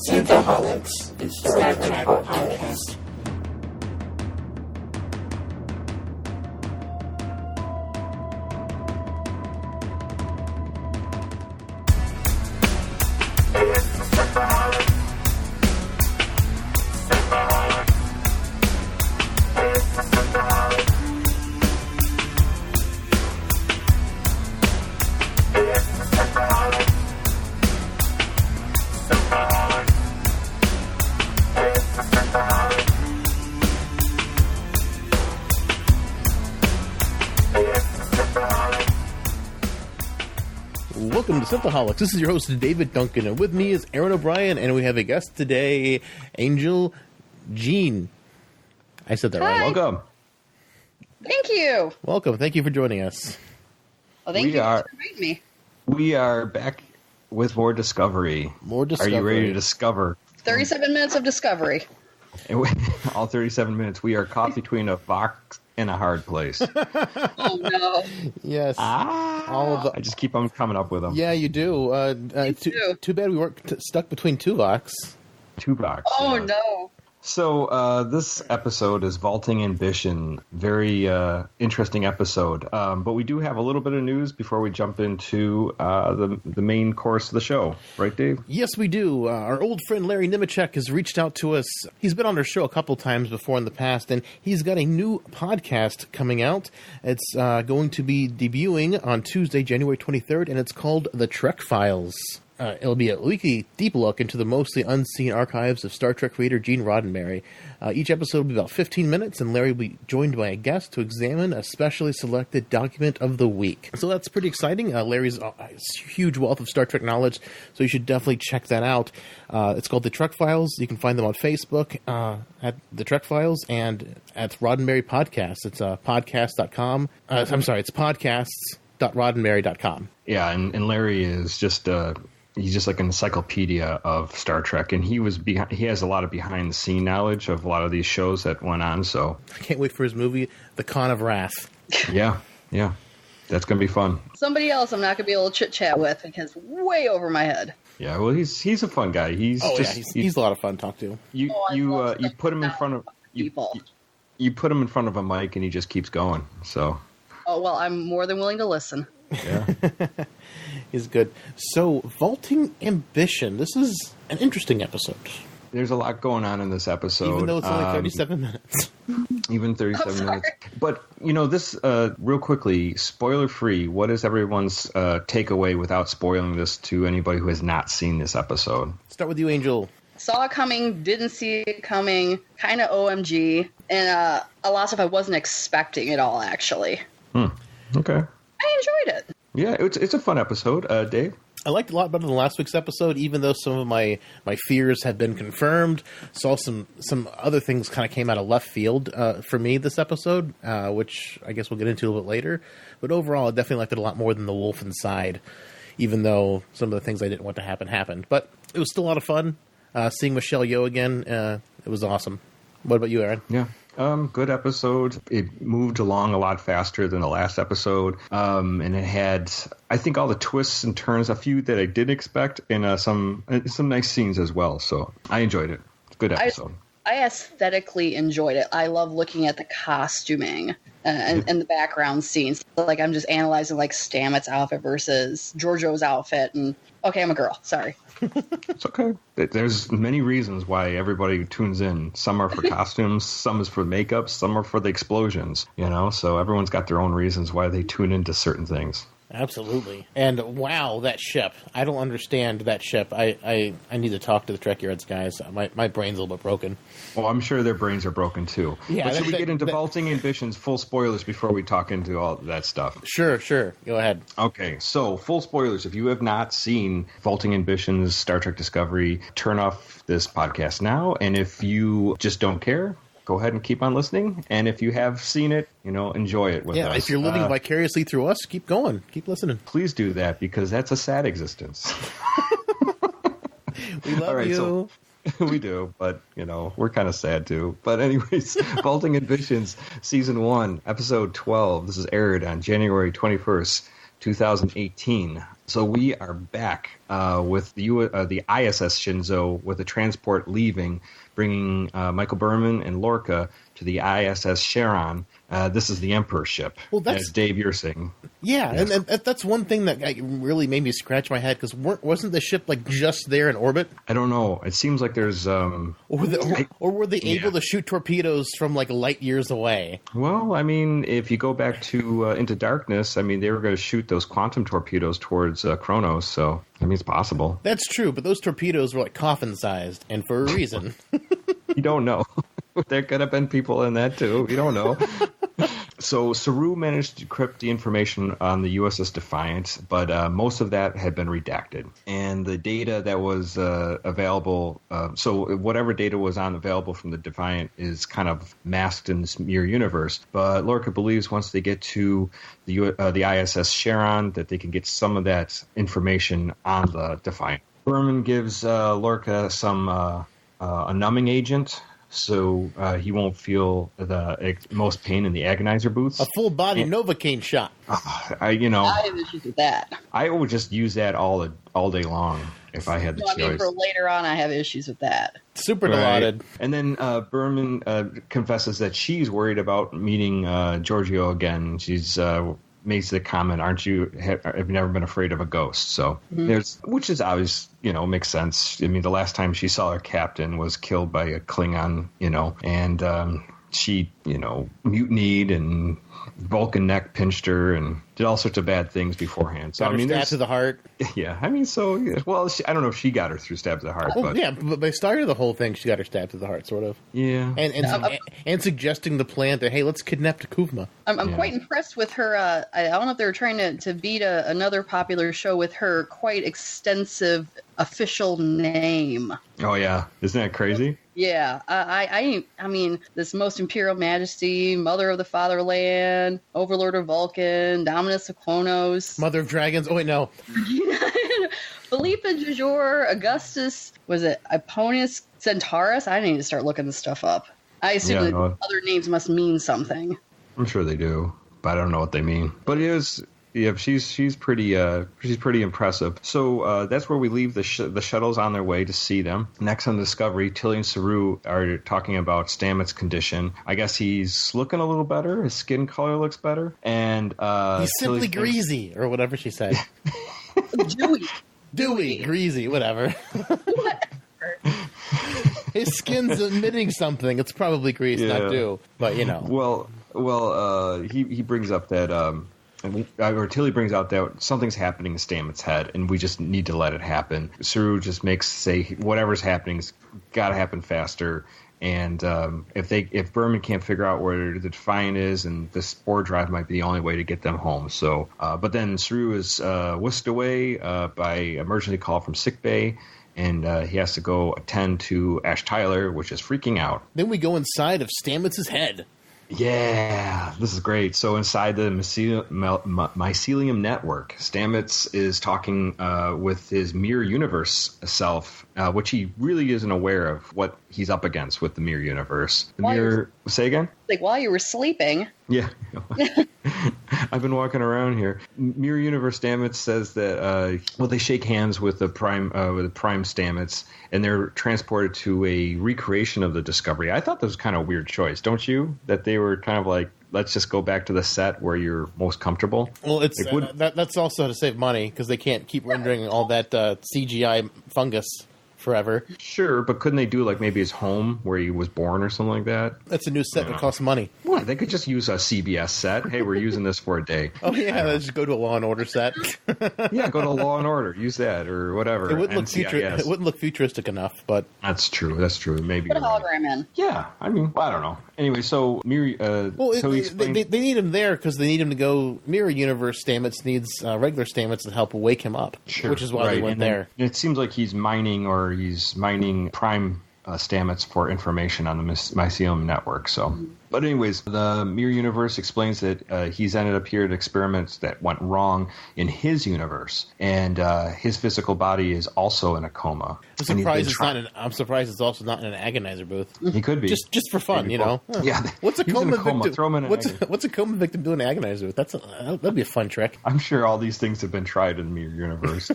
Synthaholics. It's the Rock and Apple podcast. Welcome to Synthaholics. This is your host, David Duncan, and with me is Aaron O'Brien, and we have a guest today, Anjelle Jean. I said that right. Welcome. Thank you. Welcome. Thank you for joining us. Well, thank you for inviting me. We are back with more discovery. More discovery. Are you ready to discover? 37 minutes of discovery. All 37 minutes. We are caught between a fox and a hard place. Oh, no. Yes. I just keep on coming up with them. Yeah, you do. Too bad we weren't stuck between two vox. Two vox. Oh, no. So this episode is Vaulting Ambition. Very interesting episode. But we do have a little bit of news before we jump into the main course of the show. Right, Dave? Yes, we do. Our old friend Larry Nemechek has reached out to us. He's been on our show a couple times before in the past, and he's got a new podcast coming out. It's going to be debuting on Tuesday, January 23rd, and it's called The Trek Files. It'll be a weekly deep look into the mostly unseen archives of Star Trek creator Gene Roddenberry. Each episode will be about 15 minutes, and Larry will be joined by a guest to examine a specially selected document of the week. So that's pretty exciting. Larry's a huge wealth of Star Trek knowledge, so you should definitely check that out. It's called The Trek Files. You can find them on Facebook at The Trek Files and at Roddenberry Podcasts. It's podcast.com. I'm sorry, it's podcasts.roddenberry.com. Yeah, and Larry is just... he's just like an encyclopedia of Star Trek, and he has a lot of behind the scene knowledge of a lot of these shows that went on. So I can't wait for his movie, The Con of Wrath. Yeah, that's gonna be fun. Somebody else I'm not gonna be able to chit chat with because way over my head. Yeah, well, he's a fun guy. He's a lot of fun to talk to. You put him in front of people. You put him in front of a mic, and he just keeps going. So. Oh well, I'm more than willing to listen. Yeah. He's good. So, Vaulting Ambition. This is an interesting episode. There's a lot going on in this episode. Even though it's only 37 minutes. Even 37 minutes. But, this, real quickly, spoiler-free, what is everyone's takeaway without spoiling this to anybody who has not seen this episode? Start with you, Anjelle. Saw it coming, didn't see it coming, kind of OMG, and a lot of stuff I wasn't expecting at all, actually. Okay. I enjoyed it. Yeah, it's a fun episode. Dave? I liked it a lot better than last week's episode, even though some of my fears have been confirmed. Saw some other things kind of came out of left field for me this episode, which I guess we'll get into a little bit later. But overall, I definitely liked it a lot more than The Wolf Inside, even though some of the things I didn't want to happen happened. But it was still a lot of fun. Seeing Michelle Yeoh again, it was awesome. What about you, Aaron? Yeah. Good episode. It moved along a lot faster than the last episode. And it had, I think, all the twists and turns, a few that I didn't expect, and some nice scenes as well. So I enjoyed it. Good episode. I aesthetically enjoyed it. I love looking at the costuming and the background scenes. Like, I'm just analyzing, like, Stamets' outfit versus Giorgio's outfit. And, okay, I'm a girl. Sorry. It's okay. There's many reasons why everybody tunes in. Some are for costumes, some is for makeup, some are for the explosions, so everyone's got their own reasons why they tune into certain things. Absolutely. And wow, that ship. I don't understand that ship. I need to talk to the Trekkieheads guys. My brain's a little bit broken. Well, I'm sure their brains are broken too. Yeah, but should we get into Vaulting Ambitions, full spoilers before we talk into all that stuff? Sure. Go ahead. Okay, so full spoilers. If you have not seen Vaulting Ambitions, Star Trek Discovery, turn off this podcast now. And if you just don't care, go ahead and keep on listening. And if you have seen it, enjoy it with us. Yeah, if you're living vicariously through us, keep going. Keep listening. Please do that, because that's a sad existence. We love you. So, we do, but, we're kind of sad too. But anyways, Vaulting Ambitions, Season 1, Episode 12. This is aired on January 21st, 2018. So we are back with the ISS Shinzo, with the transport leaving, bringing Michael Berman and Lorca to the ISS Charon. This is the Emperor ship, as Dave, you're saying. Yeah, yes. And that's one thing that really made me scratch my head, because wasn't the ship just there in orbit? I don't know. It seems like there's... Or were they able to shoot torpedoes from light years away? Well, I mean, if you go back to Into Darkness, I mean, they were going to shoot those quantum torpedoes towards Kronos, so... I mean, it's possible. That's true, but those torpedoes were coffin-sized, and for a reason. You don't know. There could have been people in that, too. You don't know. So Saru managed to decrypt the information on the USS Defiant, but most of that had been redacted. And the data that was available, so whatever data was available from the Defiant is kind of masked in this mirror universe. But Lorca believes once they get to the ISS Charon that they can get some of that information on the Defiant. Berman gives Lorca a numbing agent, so he won't feel the most pain in the agonizer boots. A full-body Novocaine shot. I have issues with that. I would just use that all day long if I had the choice. I mean, for later on, I have issues with that. Super dilaudid. And then Berman confesses that she's worried about meeting Giorgio again. She's... makes the comment, have you never been afraid of a ghost? So which is obvious, makes sense. I mean, the last time she saw her captain was killed by a Klingon, and she, mutinied, and Vulcan neck pinched her and did all sorts of bad things beforehand. So got her stabbed to the heart. Yeah, I mean, well, I don't know if she got her through stabbed to the heart. Well, yeah, but by starting the whole thing, she got her stabbed to the heart, sort of. Yeah. And suggesting the plan that, hey, let's kidnap Takuvma. I'm quite impressed with her. I don't know if they were trying to beat another popular show with her quite extensive official name. Oh, yeah. Isn't that crazy? Yeah. I mean, this Most Imperial Majesty, Mother of the Fatherland, Overlord of Vulcan, Dominus of Kronos. Mother of Dragons. Oh, wait, no. Philippa Jujor, Augustus, was it Iponius Centaurus? I need to start looking this stuff up. I assume other names must mean something. I'm sure they do, but I don't know what they mean. But it is... Yeah, she's pretty impressive. So that's where we leave the shuttles on their way to see them. Next on Discovery, Tilly and Saru are talking about Stamets' condition. I guess he's looking a little better. His skin color looks better, and he's simply greasy, or whatever she said. Dewy, greasy, whatever. His skin's emitting something. It's probably grease, not dew, but Well, he brings up that. Or Tilly brings out that something's happening in Stamets' head, and we just need to let it happen. Saru just say whatever's happening's got to happen faster. And if Berman can't figure out where the Defiant is, and the spore drive might be the only way to get them home. So, but then Saru is whisked away by emergency call from sickbay. And he has to go attend to Ash Tyler, which is freaking out. Then we go inside of Stamets' head. Yeah, this is great. So inside the mycelium network, Stamets is talking with his mirror universe self, which he really isn't aware of what he's up against with the mirror universe. Say again? Like while you were sleeping. Yeah. I've been walking around here. Mirror Universe Stamets says that they shake hands with the Prime Stamets, and they're transported to a recreation of the Discovery. I thought that was kind of a weird choice, don't you? That they were kind of like, let's just go back to the set where you're most comfortable. Well, it's that's also to save money, because they can't keep rendering all that CGI fungus forever. Sure, but couldn't they do maybe his home where he was born or something like that? That's a new set that costs money. What? They could just use a CBS set. Hey, we're using this for a day. Oh yeah, let's just go to a Law and Order set. Yeah, go to Law and Order. Use that or whatever. It wouldn't look futuristic enough, but that's true. Maybe put a hologram in. Yeah, I mean, I don't know. Anyway, so they need him there because they need him to go. Mirror Universe Stamets needs regular Stamets to help wake him up, which is why they went there. It seems like he's mining Prime Stamets for information on the mycelium network. So But anyways, the Mirror Universe explains that he's ended up here at experiments that went wrong in his universe, and his physical body is also in a coma. I'm surprised it's also not in an agonizer booth. He could be just for fun, Maybe Yeah, What's a coma victim? Throw him in What's a coma victim doing an agonizer booth? That'd be a fun trick. I'm sure all these things have been tried in the Mirror Universe.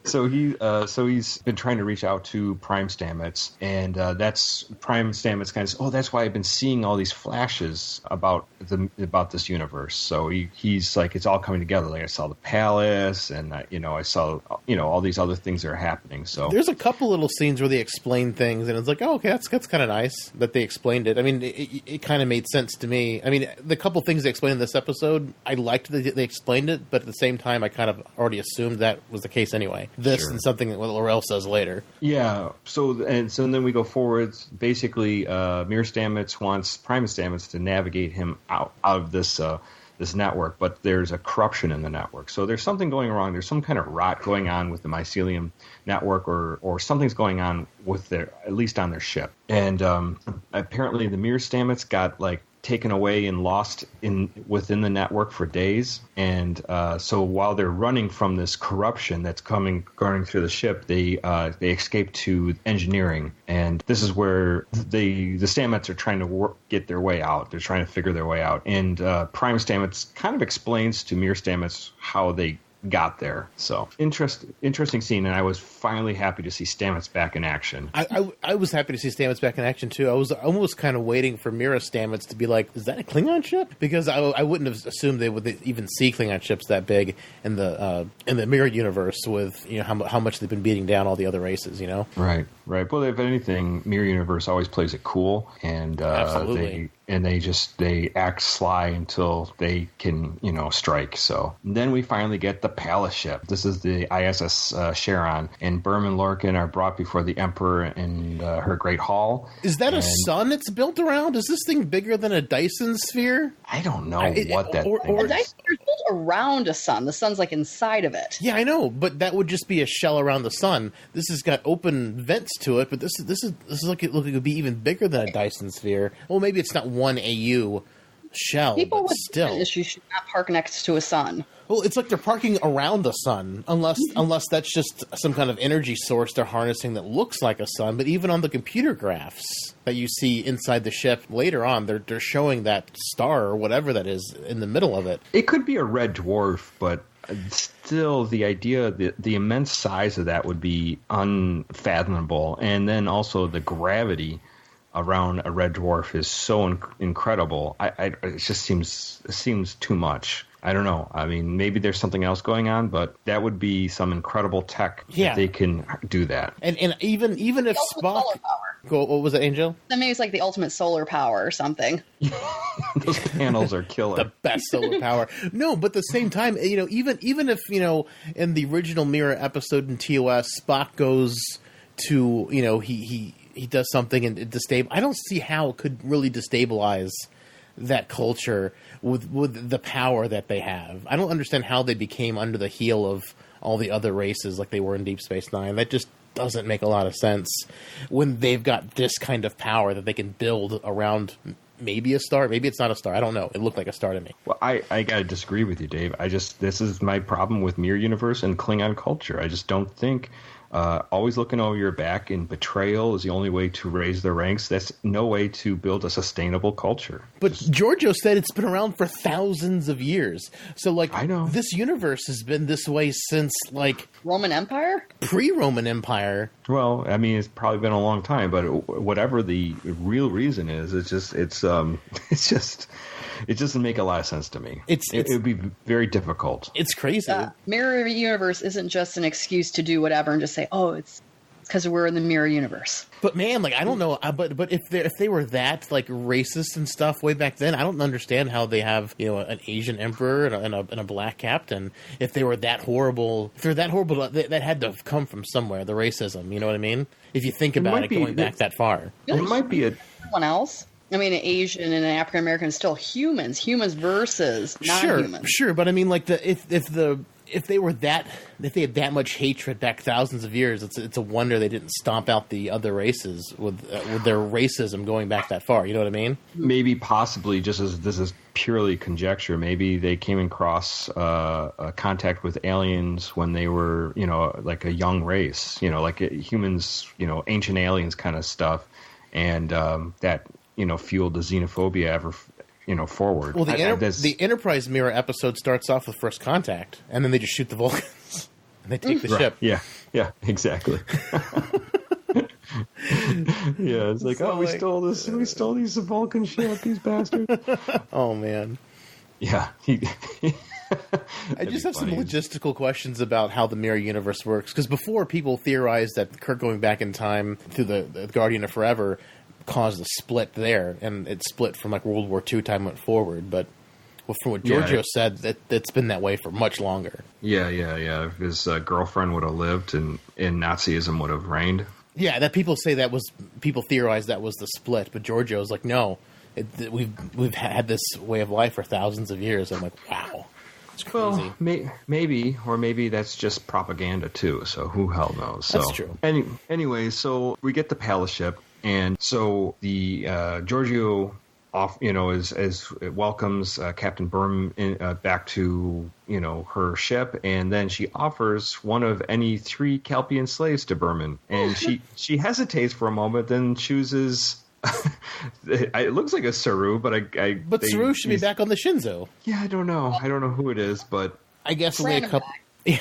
So he's been trying to reach out to Prime Stamets, and that's Prime Stamets kind of says, that's why I've been seeing all these flashes about this universe. So he's like, it's all coming together. Like I saw the palace, and I saw all these other things that are happening. So there's a couple little scenes where they explain things, and it's like, oh, okay, that's kind of nice that they explained it. I mean, it kind of made sense to me. I mean, the couple things they explained in this episode, I liked that they explained it, but at the same time, I kind of already assumed that was the case anyway. This and something that Laurel says later. Yeah. So then we go forward. Basically, Mirror Stamets wants Prime Stamets to navigate him out of this network, but there's a corruption in the network. So there's something going wrong. There's some kind of rot going on with the mycelium network, or something's going on with at least on their ship. And apparently the Mirror Stamets got taken away and lost within the network for days, and so while they're running from this corruption that's going through the ship, they escape to engineering, and this is where the Stamets are trying to get their way out. They're trying to figure their way out, and Prime Stamets kind of explains to Mirror Stamets how they got there. So interesting scene, and I was finally happy to see Stamets back in action. I was happy to see Stamets back in action too. I was almost kind of waiting for Mira Stamets to be like, is that a Klingon ship? Because I wouldn't have assumed they would even see Klingon ships that big in the Mirror universe, with how much they've been beating down all the other races. Right. Well, if anything, Mirror Universe always plays it cool, and absolutely. They act sly until they can, strike. So then we finally get the Palace ship. This is the ISS Charon, and Berman Lorcan are brought before the Emperor and her Great Hall. Is that a sun it's built around? Is this thing bigger than a Dyson sphere? I don't know what that thing A is. Dyson sphere is built around a sun. The sun's inside of it. Yeah, I know, but that would just be a shell around the sun. This has got open vents to it, but this is like it would be even bigger than a Dyson sphere. Well, maybe it's not one AU shell, People but with still, issues should not park next to a sun. Well, it's like they're parking around the sun, unless that's just some kind of energy source they're harnessing that looks like a sun. But even on the computer graphs that you see inside the ship later on, they're showing that star or whatever that is in the middle of it. It could be a red dwarf, but still, the idea, the immense size of that would be unfathomable, and then also the gravity around a red dwarf is so incredible. It just seems too much. I don't know. I mean, maybe there's something else going on, but that would be some incredible tech if they can do that. And even if Spock, what was it, Angel? That maybe it's like the ultimate solar power or something. Those panels are killer. The best solar power. No, but at the same time, even if in the original Mirror episode in TOS, Spock goes to he does something and I don't see how it could really destabilize that culture with the power that they have. I don't understand how they became under the heel of all the other races like they were in Deep Space Nine. That just doesn't make a lot of sense when they've got this kind of power that they can build around maybe a star. Maybe it's not a star. I don't know. It looked like a star to me. Well, I got to disagree with you, Dave. This is my problem with Mirror Universe and Klingon culture. I just don't think always looking over your back and betrayal is the only way to raise their ranks. That's no way to build a sustainable culture. But Giorgio said it's been around for thousands of years. So, I know. This universe has been this way since, Roman Empire? Pre-Roman Empire. Well, I mean, it's probably been a long time, but whatever the real reason is, it doesn't make a lot of sense to me. It would be very difficult. It's crazy. Mirror Universe isn't just an excuse to do whatever and just say, oh, it's because we're in the Mirror Universe. But man, I don't know. But if they were that racist and stuff way back then, I don't understand how they have an Asian emperor and a black captain. If they were that horrible, that had to have come from somewhere. The racism, you know what I mean? If you think about it, going back that far, it might be someone else. I mean, an Asian and an African American is still humans versus non-humans. Sure, but I mean, if if they had that much hatred back thousands of years, it's a wonder they didn't stomp out the other races with their racism going back that far. You know what I mean? Maybe, possibly, just as this is purely conjecture, maybe they came across contact with aliens when they were, like a young race, like humans, ancient aliens kind of stuff, and that fueled the xenophobia ever. Forward. Well, the Enterprise Mirror episode starts off with First Contact, and then they just shoot the Vulcans, and they take the ship. Yeah, exactly. Yeah, it's like, we stole this. We stole these Vulcan ship, these bastards. Oh man. Yeah. I just have some logistical questions about how the mirror universe works, because before people theorized that Kirk going back in time through the Guardian of Forever caused a split there, and it split from like World War II time went forward. But from what Giorgio said, it's been that way for much longer. Yeah. If his girlfriend would have lived and Nazism would have reigned. Yeah, that people theorized that was the split, but Giorgio's like, no, we've had this way of life for thousands of years. I'm like, wow. It's crazy. Well, maybe that's just propaganda too. So who hell knows? That's true. Anyway, so we get the palace ship. And so the Giorgio welcomes Captain Berman back to her ship, and then she offers one of any 3 Kelpian slaves to Berman, and she hesitates for a moment, then chooses. It looks like a Saru, but Saru should be back on the Shinzo. Yeah, I don't know who it is, but I guess only a couple. Yeah,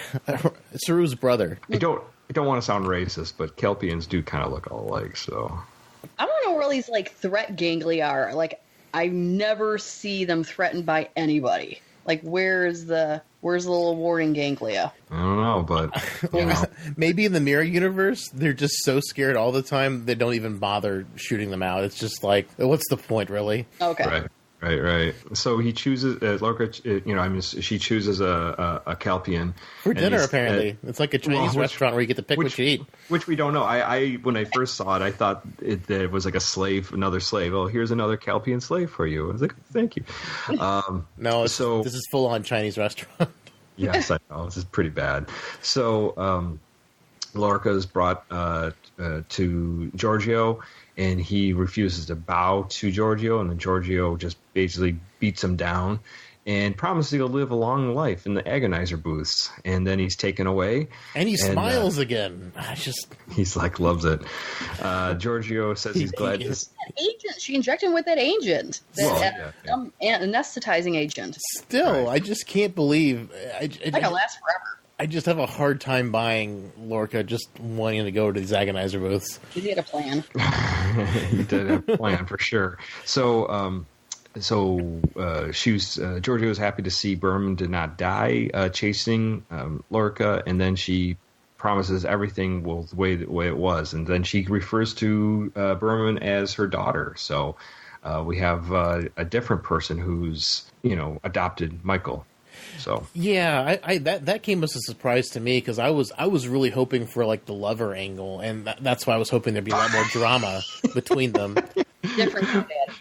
Saru's brother. I don't want to sound racist, but Kelpians do kind of look all alike, so. I don't know where these threat ganglia are. I never see them threatened by anybody. Where's the little warning ganglia? I don't know, but maybe in the mirror universe they're just so scared all the time they don't even bother shooting them out. It's just like, what's the point, really? Okay. Right. So he chooses Lorca. She chooses a Kelpian for dinner. Apparently, it's like a Chinese restaurant where you get to pick what you eat. Which we don't know. I when I first saw it, I thought it was like a slave, another slave. Oh, here's another Kelpian slave for you. I was like, thank you. No, this is full on Chinese restaurant. Yes, I know. This is pretty bad. So Lorca is brought to Giorgio. And he refuses to bow to Giorgio, and then Giorgio just basically beats him down and promises he'll live a long life in the agonizer booths. And then he's taken away. And he smiles again. He's loves it. Giorgio says he's glad to... Agent. She injected him with that agent. Anesthetizing agent. Still, right. I just can't believe... It'll last forever. I just have a hard time buying Lorca just wanting to go to these agonizer booths. He had a plan. He did have a plan for sure. So, Giorgio was happy to see Berman did not die chasing Lorca, and then she promises everything will the way it was, and then she refers to Berman as her daughter. So we have a different person who's adopted Michael. So yeah, that came as a surprise to me because I was really hoping for the lover angle, and that's why I was hoping there'd be a lot more drama between them. Different from that.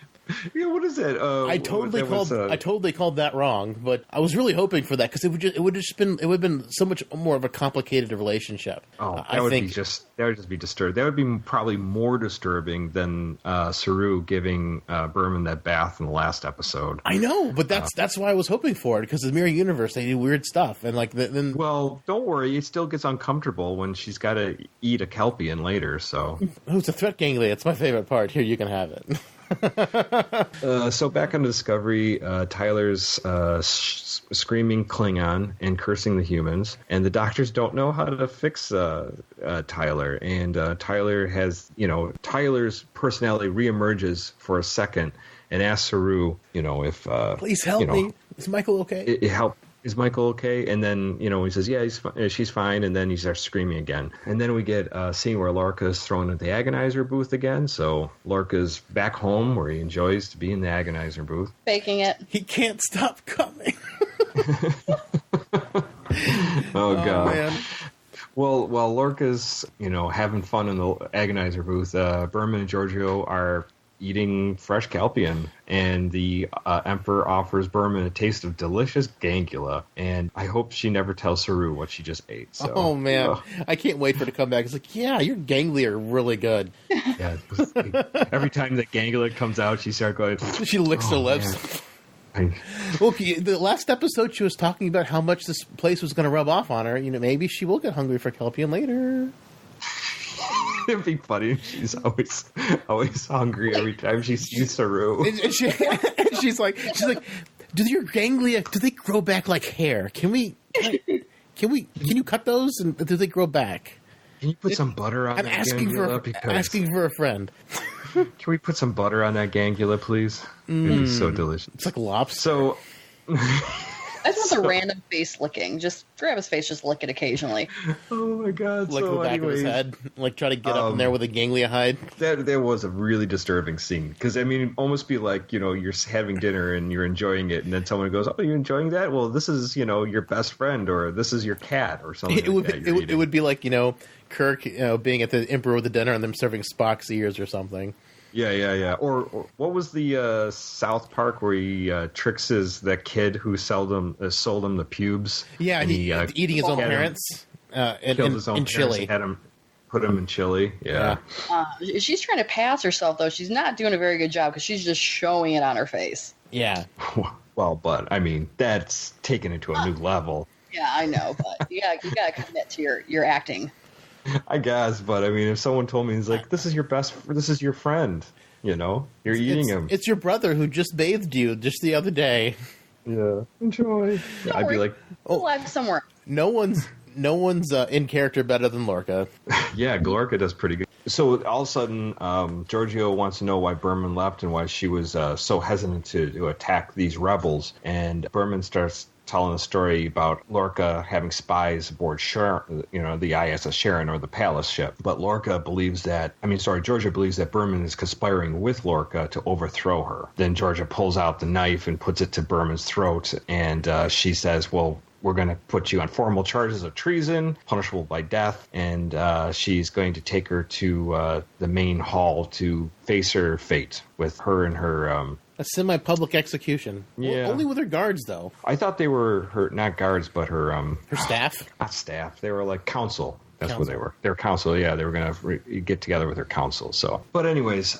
Yeah, what is that? I totally called that wrong, but I was really hoping for that because it would have been so much more of a complicated relationship. Oh, that would just be disturbed. That would be probably more disturbing than Saru giving Berman that bath in the last episode. I know, but that's why I was hoping for it because the mirror universe they do weird stuff and then. Well, don't worry, it still gets uncomfortable when she's got to eat a Kelpian later. So who's a threat ganglia? It's my favorite part. Here, you can have it. So back on Discovery, Tyler's screaming Klingon and cursing the humans, and the doctors don't know how to fix Tyler. And Tyler has, Tyler's personality reemerges for a second and asks Saru, if please help me. Is Michael okay? Is Michael okay? And then, he says, yeah, she's fine. And then he starts screaming again. And then we get a scene where Lorca's thrown into the agonizer booth again. So Lorca's back home where he enjoys to be in the agonizer booth. Faking it. He can't stop coming. Oh, God. Man. Well, while Lorca's, having fun in the agonizer booth, Berman and Giorgio are eating fresh Kelpian, and the Emperor offers Berman a taste of delicious gangula, and I hope she never tells Saru what she just ate. So. Oh, man. I can't wait for her to come back. It's like, yeah, your ganglia are really good. Yeah, every time that gangula comes out, she starts going... She licks her lips. Okay, the last episode she was talking about how much this place was going to rub off on her. You know, maybe she will get hungry for Kelpian later. It'd be funny. She's always hungry every time she sees Saru. And she's like, do your ganglia, do they grow back like hair? Can you cut those and do they grow back? Can you put some butter on that gangula? Asking for a friend. Can we put some butter on that gangula, please? It'd be so delicious. It's like lobster. So, I just want the random face licking. Just grab his face, just lick it occasionally. Oh my god! Like the back of his head, like try to get up in there with a ganglia hide. That was a really disturbing scene because I mean, it'd almost be like you're having dinner and you're enjoying it, and then someone goes, "Oh, you're enjoying that? Well, this is your best friend, or this is your cat, or something." It would be like Kirk being at the Emperor with the dinner and them serving Spock's ears or something. Yeah. Or what was the South Park where he tricks that kid who sold him the pubes? Yeah, and he eating his own parents. Killed his own in parents chili. And had him put him in chili. Yeah. She's trying to pass herself, though. She's not doing a very good job because she's just showing it on her face. Yeah. Well, but I mean that's taken it to a new level. Yeah, I know, but you gotta commit to your acting. I guess, but I mean, if someone told me, he's like, this is your friend, you're eating him. It's your brother who just bathed you just the other day. Yeah, enjoy. Yeah, I'd be like, somewhere. No one's in character better than Lorca. Yeah, Lorca does pretty good. So all of a sudden, Giorgio wants to know why Berman left and why she was so hesitant to attack these rebels. And Berman starts telling a story about Lorca having spies aboard Sharon, the ISS Sharon or the Palace ship. But Giorgio believes that Berman is conspiring with Lorca to overthrow her. Then Giorgio pulls out the knife and puts it to Berman's throat, and she says, well, we're going to put you on formal charges of treason, punishable by death, and she's going to take her to the main hall to face her fate with her and her... a semi-public execution. Yeah. Only with her guards, though. I thought they were her, not guards, but her... her staff? Not staff. They were like council. That's what they were. They were council, yeah. They were going to get together with her council. So, but anyways,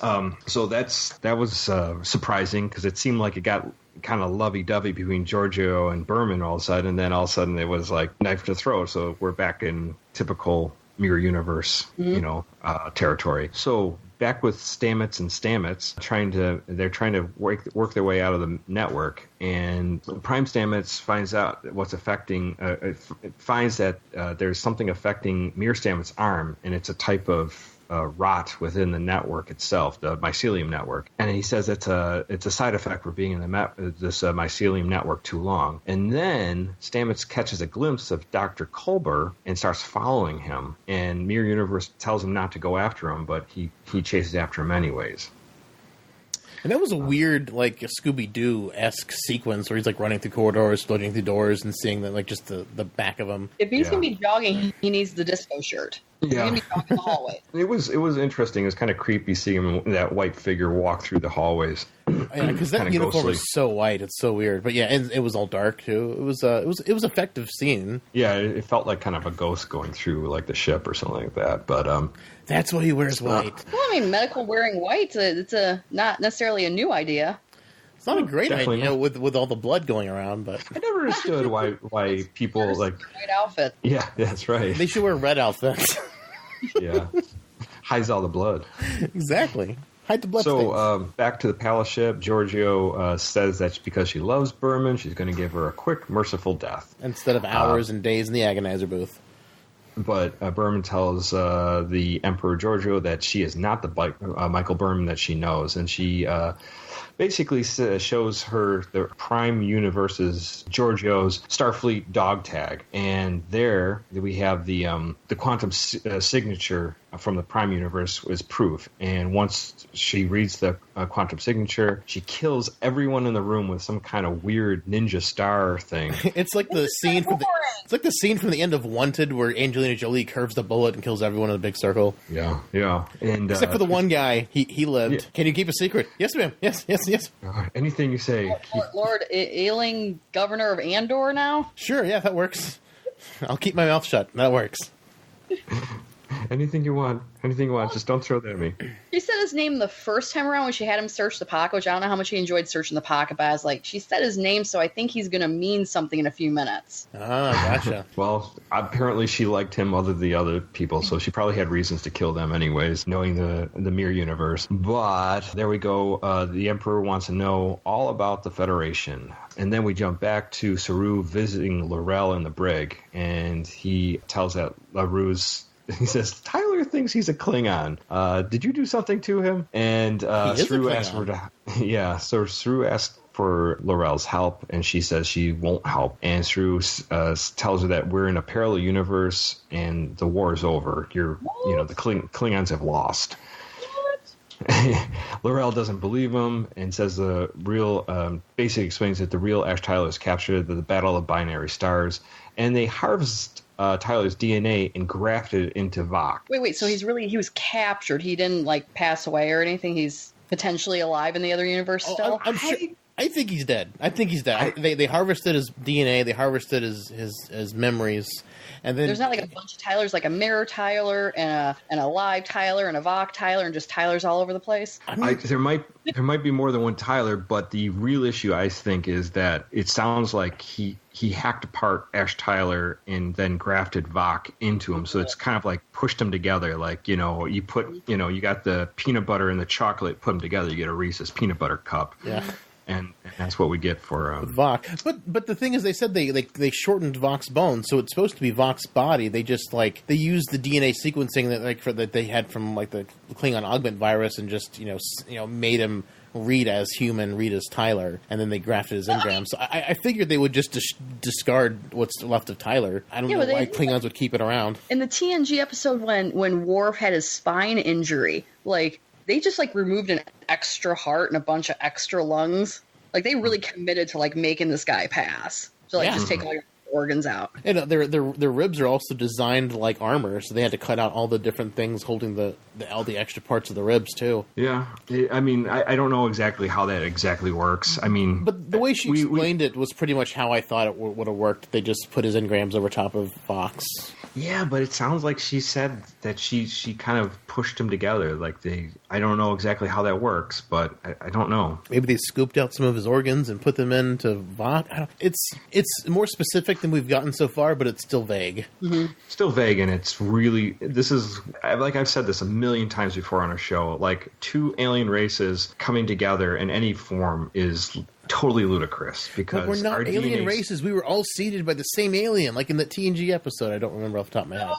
so that was surprising because it seemed like it got kind of lovey-dovey between Giorgio and Berman all of a sudden, and then all of a sudden it was like knife to throat. So we're back in typical Mirror Universe, territory. So back with Stamets and Stamets, they're trying to work their way out of the network, and Prime Stamets finds out what's affecting. Finds that there's something affecting Mirror Stamets' arm, and it's a type of rot within the network itself, the mycelium network. And he says it's a side effect for being in this mycelium network too long. And then Stamets catches a glimpse of Dr. Culber and starts following him. And Mirror Universe tells him not to go after him, but he chases after him anyways. And that was a weird, like, Scooby-Doo-esque sequence where he's, like, running through corridors, floating through doors, and seeing, just the back of him. If he's going to be jogging, he needs the disco shirt. He's going to be jogging in the hallway. It was interesting. It was kind of creepy seeing him, that white figure walk through the hallways. Yeah, because that uniform was so white. It's so weird. But, yeah, and it was all dark, too. It was effective scene. Yeah, it felt like kind of a ghost going through, like, the ship or something like that. But, that's why he wears white. Well, I mean, medical wearing white, it's not necessarily a new idea. It's not a great idea not. with all the blood going around, but I never understood why people like white outfit. Yeah, that's right. They should wear red outfits. Yeah, hides all the blood. Exactly. Hide the blood. So back to the Palace ship. Giorgio says that because she loves Berman, she's going to give her a quick, merciful death instead of hours and days in the agonizer booth. But Berman tells the Emperor Giorgio that she is not the Michael Berman that she knows, and she basically shows her the Prime Universe's Giorgio's Starfleet dog tag, and there we have the quantum signature from the Prime universe is proof. And once she reads the quantum signature, she kills everyone in the room with some kind of weird ninja star thing. It's like the scene from the end of Wanted where Angelina Jolie curves the bullet and kills everyone in a big circle. Yeah. And except for the one guy, he lived. Yeah. Can you keep a secret? Yes, ma'am. Yes. Anything you say. Lord Ailing, governor of Andor now? Sure, yeah, that works. I'll keep my mouth shut. That works. Anything you want. Just don't throw that at me. She said his name the first time around when she had him search the pocket, which I don't know how much he enjoyed searching the pocket, but I was like, she said his name, so I think he's going to mean something in a few minutes. Ah, gotcha. Well, apparently she liked him other than the other people, so she probably had reasons to kill them anyways, knowing the mirror universe. But there we go. The Emperor wants to know all about the Federation. And then we jump back to Saru visiting Laurel in the brig, and he tells that LaRue's... He says, Tyler thinks he's a Klingon. Did you do something to him? And Saru asked so Saru asked for Laurel's help, and she says she won't help. And Saru tells her that we're in a parallel universe, and the war is over. The Klingons have lost. Laurel doesn't believe him and says the real, basically explains that the real Ash Tyler is captured at the Battle of Binary Stars, and they harvest Tyler's DNA and grafted it into Vok. Wait, so he was captured. He didn't pass away or anything. He's potentially alive in the other universe still. I'm sure. I think he's dead. They harvested his DNA. They harvested his memories, and then there's not a bunch of Tylers, like a mirror Tyler and a live Tyler and a Vok Tyler and just Tylers all over the place. There might be more than one Tyler, but the real issue I think is that it sounds like he hacked apart Ash Tyler and then grafted Vok into him. So it's kind of like pushed them together. You put, you got the peanut butter and the chocolate, put them together, you get a Reese's peanut butter cup. Yeah. And that's what we get for Vok. But the thing is, they said they shortened Vok's bones, so it's supposed to be Vok's body. They just they used the DNA sequencing that they had from the Klingon augment virus and just made him read as human, read as Tyler, and then they grafted his engrams. So I figured they would just discard what's left of Tyler. I don't know why Klingons would keep it around. In the TNG episode when Worf had his spine injury, they just removed an extra heart and a bunch of extra lungs. They really committed to making this guy pass. So just take all your organs out. And their ribs are also designed like armor, so they had to cut out all the different things holding all the extra parts of the ribs too. Yeah, I mean, I don't know exactly how that exactly works. I mean, but the way she explained it was pretty much how I thought it would have worked. They just put his engrams over top of Vok's. Yeah, but it sounds like she said that she kind of pushed them together. I don't know exactly how that works, but I don't know. Maybe they scooped out some of his organs and put them into Vok. It's more specific than we've gotten so far, but it's still vague. Mm-hmm. Still vague, and it's really, I've said this a million times before on our show, two alien races coming together in any form is totally ludicrous, because but we're not alien races. We were all seeded by the same alien, like in the TNG episode. I don't remember off the top of my head.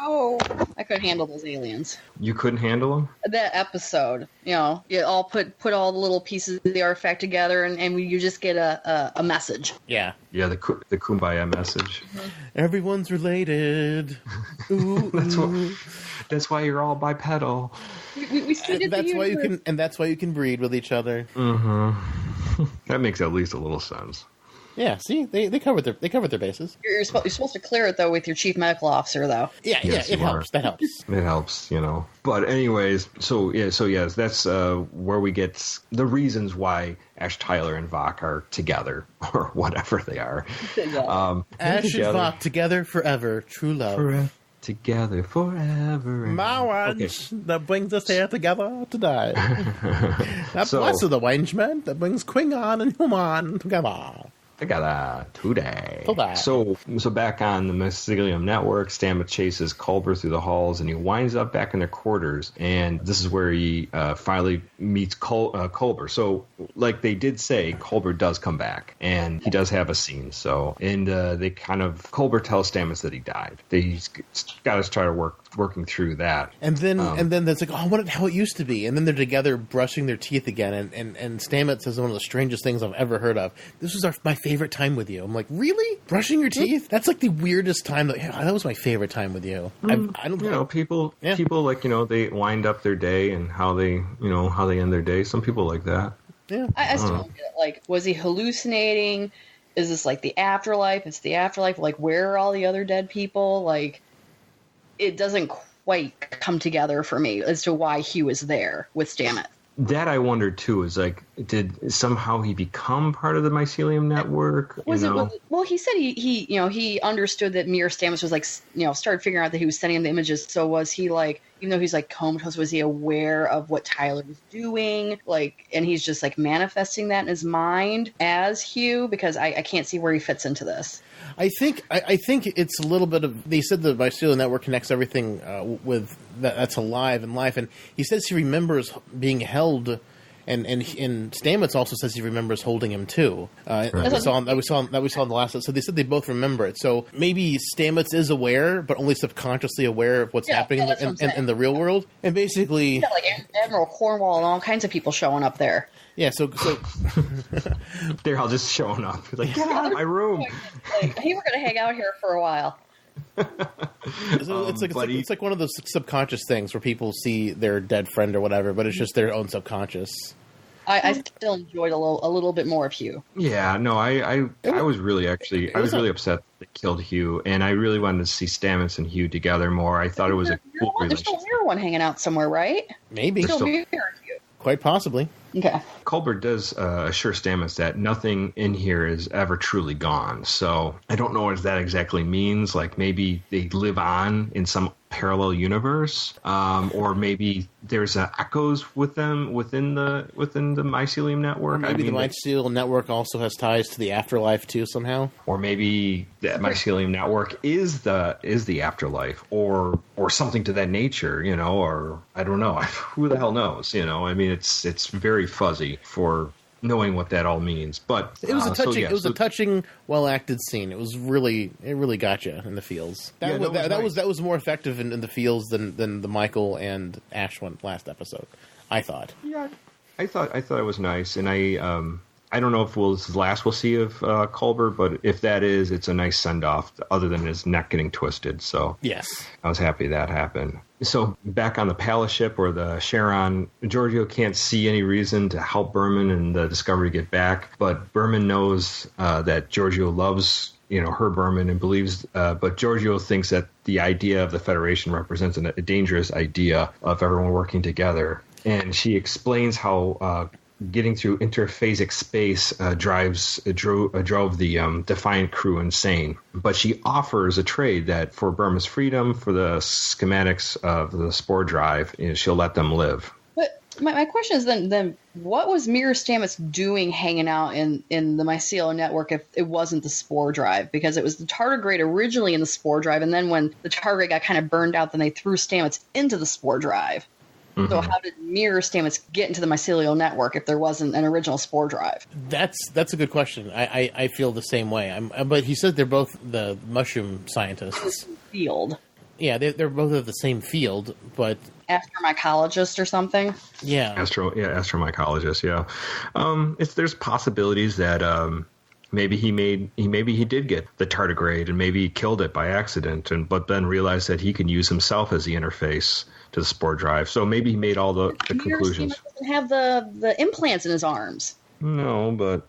Oh, I couldn't handle those aliens. You couldn't handle them? That episode, you all put all the little pieces of the artifact together, and you just get a message. Yeah. Yeah, the Kumbaya message. Mm-hmm. Everyone's related. Ooh, that's why you're all bipedal. We seeded that's why you can breed with each other. Mm-hmm. That makes at least a little sense. Yeah, see, they covered their bases. You're supposed to clear it though with your chief medical officer though. Yeah, yes, it helps. That helps. It helps, But anyways, so yes, that's where we get the reasons why Ash Tyler and Vok are together, or whatever they are. Yeah. Ash and Vok together forever, true love. Together forever. Marriage that brings us here together to die. That bless of the arrangement that brings Klingon and human together. Today. So back on the Mycelium Network, Stamets chases Culber through the halls, and he winds up back in their quarters. And this is where he finally meets Culber. So, like they did say, Culber does come back, and he does have a scene. So, and they Culber tells Stamets that he died. He's got to try to work working through that. And then it's like, oh, I wonder how it used to be. And then they're together brushing their teeth again. And Stamets says one of the strangest things I've ever heard of. This was my favorite time with you. I'm like, really? Brushing your teeth? That's like the weirdest time. That was my favorite time with you. I don't know. People like, they wind up their day and how they end their day. Some people like that. Yeah. I still don't get it. Like, was he hallucinating? Is this like the afterlife? It's the afterlife. Like, where are all the other dead people? Like, it doesn't quite come together for me as to why Hugh is there with Stamets. That I wondered too. Is like, did somehow he become part of the mycelium network? Well, he said he understood that Mir Stamets was like, started figuring out that he was sending him the images. So was he like, even though he's like comatose, was he aware of what Tyler was doing? Like, and he's just like manifesting that in his mind as Hugh, because I can't see where he fits into this. I think it's a little bit of. They said the mycelial network connects everything with that's alive in life, and he says he remembers being held, and Stamets also says he remembers holding him too. Right. We saw in the last episode. So they said they both remember it. So maybe Stamets is aware, but only subconsciously aware of what's happening in the real world, and basically, like Admiral Cornwall and all kinds of people showing up there. Yeah, so they're all just showing up. Like, get out of my room. Like, hey, we're going to hang out here for a while. So it's like one of those subconscious things where people see their dead friend or whatever, but it's just their own subconscious. I still enjoyed a little bit more of Hugh. Yeah, no, I was really upset they killed Hugh, and I really wanted to see Stamets and Hugh together more. I thought it was a cool relationship. There's still a Mir one hanging out somewhere, right? Maybe. Still Mir and Hugh. Quite possibly. Okay. Colbert does assure Stamets that nothing in here is ever truly gone. So I don't know what that exactly means. Like, maybe they live on in some parallel universe, or maybe there's echoes with them within the mycelium network. Or maybe the mycelial network also has ties to the afterlife too somehow. Or maybe that mycelium network is the afterlife, or something to that nature, or I don't know. Who the hell knows? I mean, it's very fuzzy for knowing what that all means. But it was a touching, well acted scene. It really got you in the feels. That was more effective in the feels than the Michael and Ash one last episode, I thought. Yeah, I thought it was nice, and I don't know if this is the last we'll see of Colbert, but if that is, it's a nice send off. Other than his neck getting twisted, so yes, I was happy that happened. So back on the Palace ship or the Charon, Giorgio can't see any reason to help Berman and the Discovery get back, but Berman knows that Giorgio loves her Berman and believes, but Giorgio thinks that the idea of the Federation represents a dangerous idea of everyone working together, and she explains how getting through interphasic space drove the Defiant crew insane. But she offers a trade that for Burma's freedom, for the schematics of the spore drive, she'll let them live. But my question is then what was Mir Stamets doing hanging out in the mycelial network if it wasn't the spore drive? Because it was the tardigrade originally in the spore drive, and then when the tardigrade got kind of burned out, then they threw Stamets into the spore drive. Mm-hmm. So how did Mir Stamets get into the mycelial network if there wasn't an original spore drive? That's a good question. I feel the same way. But he said they're both the mushroom scientists. Field. Yeah, they're both of the same field, but astromycologist or something. Yeah, astromycologist. Yeah, there's possibilities that maybe he did get the tardigrade and maybe he killed it by accident, but then realized that he can use himself as the interface to the spore drive. So maybe he made all the conclusions. He doesn't have the implants in his arms. No, but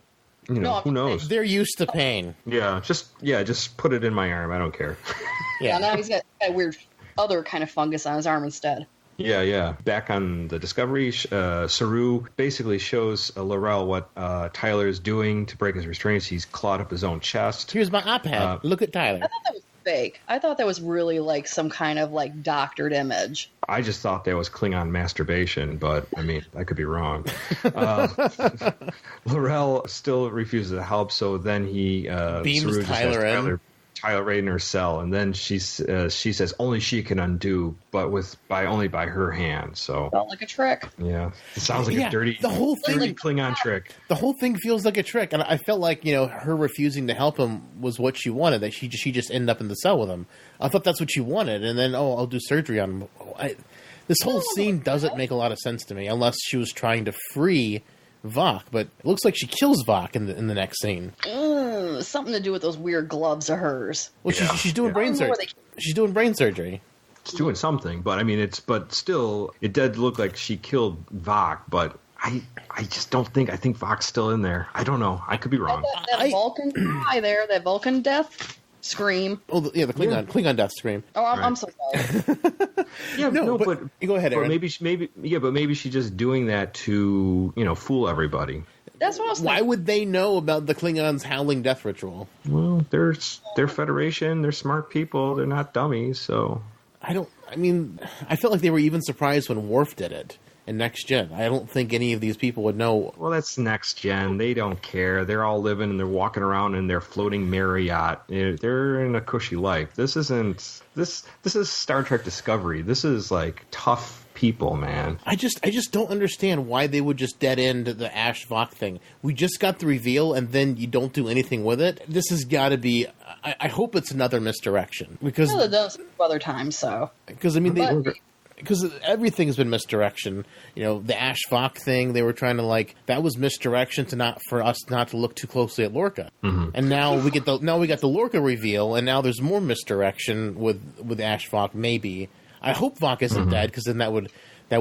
who knows? They're used to pain. Yeah, just put it in my arm. I don't care. Yeah, now he's got that weird other kind of fungus on his arm instead. Yeah. Back on the Discovery, Saru basically shows Laurel what Tyler is doing to break his restraints. He's clawed up his own chest. Here's my iPad. Look at Tyler. I thought that was fake. I thought that was really like some kind of like doctored image. I just thought that was Klingon masturbation, but I mean, I could be wrong. Laurel still refuses to help, so then he beams Tyler in. Tyler right in her cell, and then she says only she can undo, but only by her hand. So felt like a trick. Yeah, it sounds like a dirty Klingon trick. The whole thing feels like a trick, and I felt like her refusing to help him was what she wanted. That she just ended up in the cell with him. I thought that's what she wanted, and then I'll do surgery on him. This whole scene doesn't make a lot of sense to me, unless she was trying to free Vok, but it looks like she kills Vok in the next scene. Something to do with those weird gloves of hers. Well, she's doing brain surgery. She's doing brain surgery. It's doing something, but I mean, but still, it did look like she killed Vok, but I just don't think. I think Vok's still in there. I don't know. I could be wrong. That Vulcan cry there, that Vulcan death scream. Oh, the Klingon death scream. Oh, I'm so sorry. but go ahead, Aaron. Maybe she's just doing that to fool everybody. That's what I was thinking. Why would they know about the Klingons' howling death ritual? Well, they're Federation. They're smart people. They're not dummies. So I felt like they were even surprised when Worf did it in Next Gen. I don't think any of these people would know. Well, that's Next Gen. They don't care. They're all living and they're walking around in their floating Marriott. They're in a cushy life. This is Star Trek Discovery. This is like tough people, man. I just don't understand why they would just dead end the Ash Vok thing. We just got the reveal and then you don't do anything with it. This has got to be. I hope it's another misdirection because it does other times. So because because everything's been misdirection. The Ash Vok thing, they were trying to that was misdirection for us not to look too closely at Lorca. Mm-hmm. And now we got the Lorca reveal, and now there's more misdirection with Ash Vok. Maybe I hope Vok isn't dead, because then that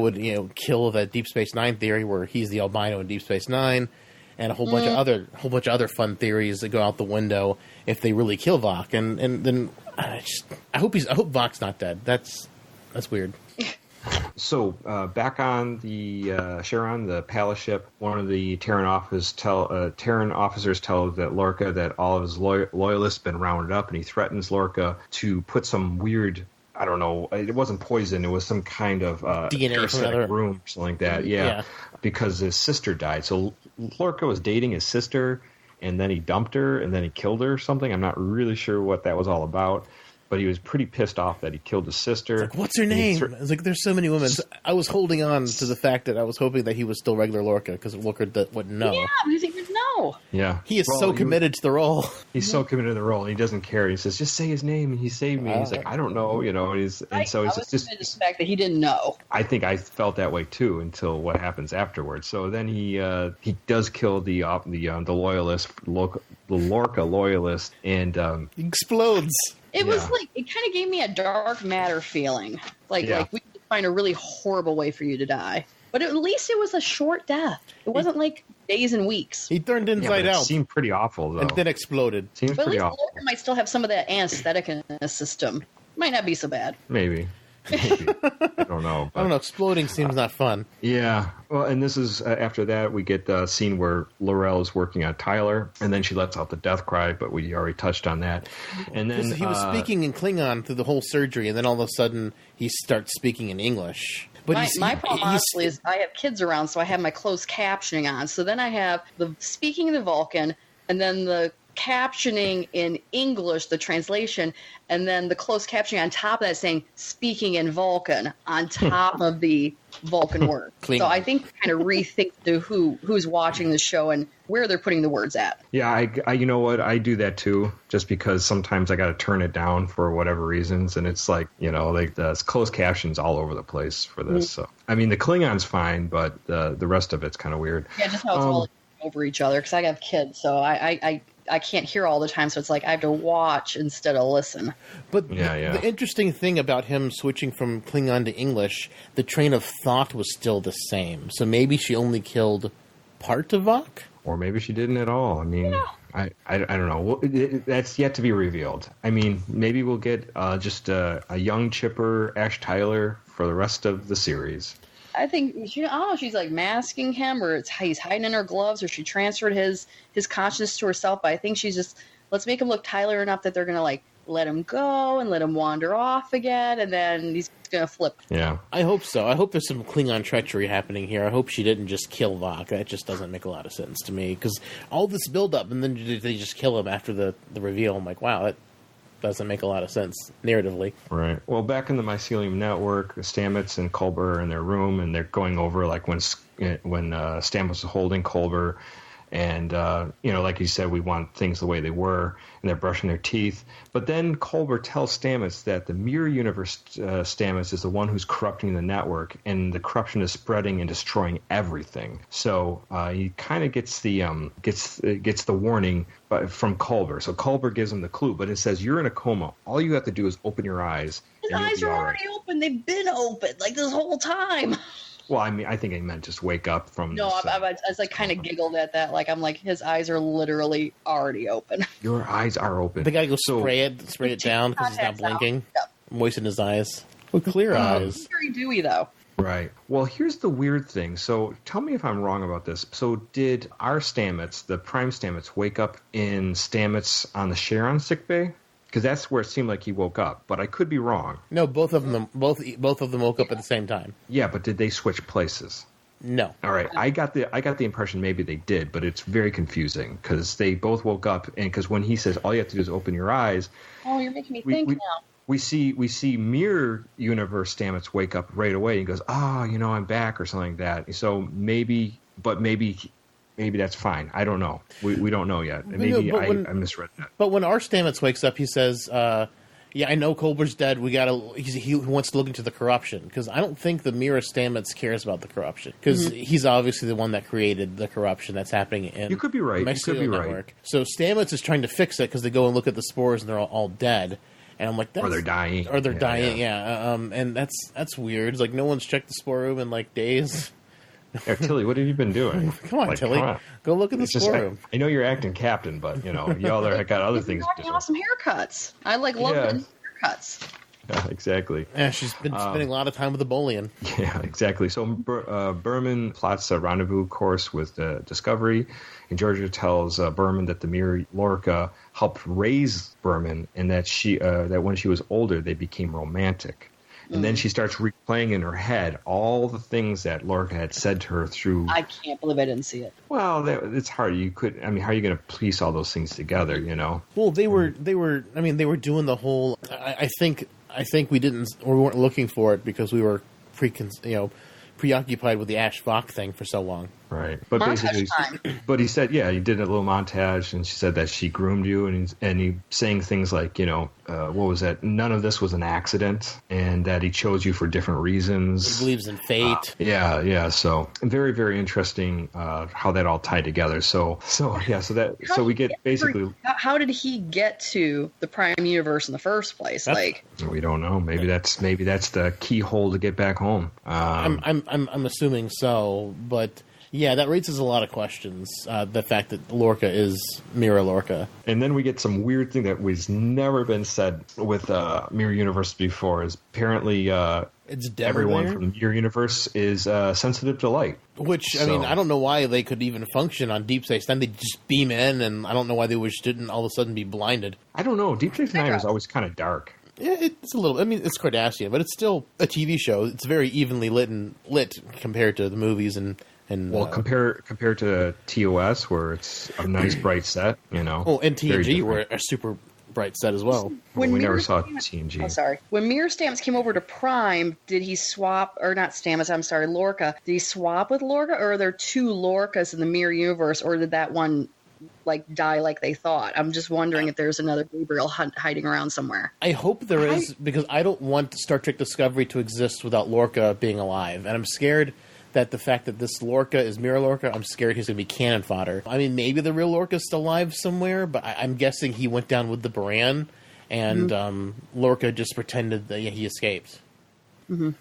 would kill the Deep Space Nine theory where he's the albino in Deep Space Nine, and a whole bunch of other fun theories that go out the window if they really kill Vok. And then I hope Vok's not dead. That's weird. So back on the Charon, the Palace ship, one of the Terran officers tells that Lorca that all of his loyalists have been rounded up, and he threatens Lorca to put some weird, I don't know, it wasn't poison, it was some kind of DNA from another room or something like that. Yeah, because his sister died. So Lorca was dating his sister, and then he dumped her, and then he killed her or something. I'm not really sure what that was all about. But he was pretty pissed off that he killed his sister. What's her name? It's there's so many women. I was holding on to the fact that I was hoping that he was still regular Lorca, because Lorca wouldn't know. Yeah, because he would know. Yeah. He is so committed to the role. He's so committed to the role, and he doesn't care. He says, just say his name, and he saved me. He's like, I don't know, and he's just the fact that he didn't know. I think I felt that way, too, until what happens afterwards. So then he does kill the loyalist, the Lorca loyalist, and he explodes. It was it kind of gave me a Dark Matter feeling. Like we could find a really horrible way for you to die. But at least it was a short death. It wasn't like days and weeks. He turned inside out. It seemed pretty awful, though. And then exploded. Seems pretty awful. Lorca might still have some of that anesthetic in his system. Might not be so bad. Maybe. I don't know. But I don't know. Exploding seems not fun. Yeah. Well, and this is after that we get the scene where L'Rell is working on Tyler, and then she lets out the death cry. But we already touched on that. And then he was speaking in Klingon through the whole surgery, and then all of a sudden he starts speaking in English. But my problem, honestly, is I have kids around, so I have my closed captioning on. So then I have the speaking in the Vulcan, and then the captioning in English, the translation, and then the closed captioning on top of that saying speaking in Vulcan on top of the Vulcan word. So I think kind of rethink who's watching the show and where they're putting the words at. Yeah, I you know what, I do that too, just because sometimes I got to turn it down for whatever reasons, and it's like the closed captions all over the place for this. So I mean, the Klingon's fine, but the rest of it's kind of weird. Yeah, just how it's all over each other, because I have kids, so I can't hear all the time, so it's like I have to watch instead of listen. But the interesting thing about him switching from Klingon to English, the train of thought was still the same. So maybe she only killed part of Vok? Or maybe she didn't at all. I mean, I don't know. That's yet to be revealed. I mean, maybe we'll get just a young, chipper Ash Tyler for the rest of the series. I think I don't know if she's like masking him, or he's hiding in her gloves, or she transferred his consciousness to herself. But I think she's just, let's make him look Tyler enough that they're gonna let him go and let him wander off again, and then he's gonna flip. Yeah, I hope so. I hope there's some Klingon treachery happening here. I hope she didn't just kill Vok. That just doesn't make a lot of sense to me, because all this build up and then they just kill him after the reveal. I'm like, wow, doesn't make a lot of sense narratively. Right. Well, back in the Mycelium Network, Stamets and Culber are in their room, and they're going over like when Stamets was holding Culber, and like you said, we want things the way they were, and they're brushing their teeth. But then Culber tells Stamets that the mirror universe Stamets is the one who's corrupting the network, and the corruption is spreading and destroying everything. So he kind of gets the warning from Culber. So Culber gives him the clue, but it says you're in a coma. All you have to do is open your eyes. His eyes are already open. They've been open like this whole time. Well, I mean, I think he meant just wake up from. No, I was like kind of giggled at that. Like I'm like his eyes are literally already open. Your eyes are open. The guy goes spray it down because he's not blinking. Yep. Moisten his eyes with clear eyes. Very dewy though. Right. Well, here's the weird thing. So tell me if I'm wrong about this. So did our Stamets, the Prime Stamets, wake up in Stamets on the Sharon sickbay? Because that's where it seemed like he woke up, but I could be wrong. No, both of them woke up at the same time. Yeah, but did they switch places? No. All right, I got the impression maybe they did, but it's very confusing because they both woke up, and because when he says all you have to do is open your eyes. Oh, you're making me think now. We see Mirror Universe Stamets wake up right away and goes, I'm back or something like that. So maybe that's fine. I don't know. We don't know yet. Maybe I misread that. But when our Stamets wakes up, he says, I know Culber's dead. He wants to look into the corruption. Because I don't think the Mirror Stamets cares about the corruption. Because he's obviously the one that created the corruption that's happening in You could be right. Network. So Stamets is trying to fix it because they go and look at the spores and they're all dead. And I'm like, or they're dying. And that's weird. It's like no one's checked the spore room in like days. Tilly, what have you been doing? Come on, Tilly. Come on. Go look at the spore room. I know you're acting captain, but, y'all there got other things to do. Awesome haircuts. I love haircuts. Yeah, exactly. Yeah, she's been spending a lot of time with Ebolian. Yeah, exactly. So Berman plots a rendezvous course with Discovery, and Georgia tells Berman that the Mirror Lorca helped raise Berman, and that that when she was older, they became romantic. And then she starts replaying in her head all the things that Lorca had said to her through. I can't believe I didn't see it. Well, it's hard. How are you going to piece all those things together? Well, they were doing the whole. I think we weren't looking for it because we were preoccupied with the Ash Vok thing for so long. Right, but montage basically, but he said, he did a little montage, and she said that she groomed you, and he saying things like, what was that? None of this was an accident, and that he chose you for different reasons. He believes in fate. So very, very interesting how that all tied together. So we get basically. How did he get to the Prime Universe in the first place? We don't know. Maybe that's the keyhole to get back home. I'm assuming so, but. Yeah, that raises a lot of questions. The fact that Lorca is Mirror Lorca. And then we get some weird thing that was never been said with Mirror Universe before. Is apparently everyone from the Mirror Universe is sensitive to light. Which, I mean, I don't know why they could even function on Deep Space Nine. They just beam in, and I don't know why they didn't all of a sudden be blinded. I don't know. Deep Space Nine is always kind of dark. Yeah, it's a little. I mean, it's Cardassian, but it's still a TV show. It's very evenly lit compared to the movies and compared to TOS, where it's a nice bright set, Oh, and TNG were a super bright set as well. We never saw TNG. Oh, sorry. When Mirror Stamets came over to Prime, did he swap, or not Stamets? I'm sorry, Lorca. Did he swap with Lorca, or are there two Lorcas in the Mirror Universe, or did that one die like they thought? I'm just wondering if there's another Gabriel hiding around somewhere. I hope there is, because I don't want Star Trek Discovery to exist without Lorca being alive, and I'm scared that the fact that this Lorca is Mirror Lorca, I'm scared he's going to be cannon fodder. I mean, maybe the real Lorca's still alive somewhere, but I'm guessing he went down with the Baran, and Lorca just pretended that he escaped. Mm-hmm.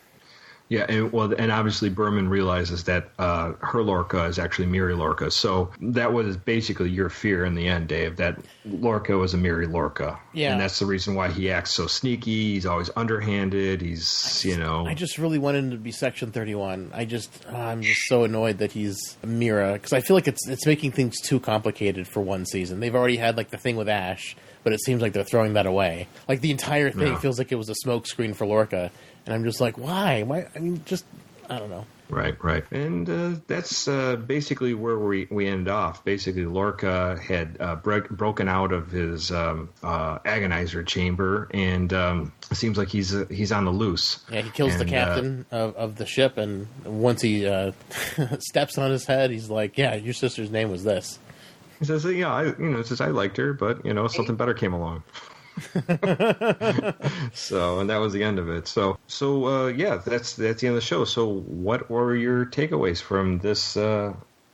Yeah, and obviously Berman realizes that her Lorca is actually Mirror Lorca. So that was basically your fear in the end, Dave, that Lorca was a Mirror Lorca. Yeah. And that's the reason why he acts so sneaky. He's always underhanded. I just really wanted him to be Section 31. I'm just so annoyed that he's a Mira, because I feel like it's making things too complicated for one season. They've already had the thing with Ash, but it seems like they're throwing that away. The entire thing feels like it was a smokescreen for Lorca. And I'm just like, why? I mean, I don't know. Right. And that's basically where we end off. Basically, Lorca had broken out of his agonizer chamber, and it seems like he's on the loose. Yeah, he kills the captain of the ship, and once he steps on his head, he's like, yeah, your sister's name was this. He says, I liked her, but, something better came along. So, and that was the end of it. So yeah, that's the end of the show. So what were your takeaways from this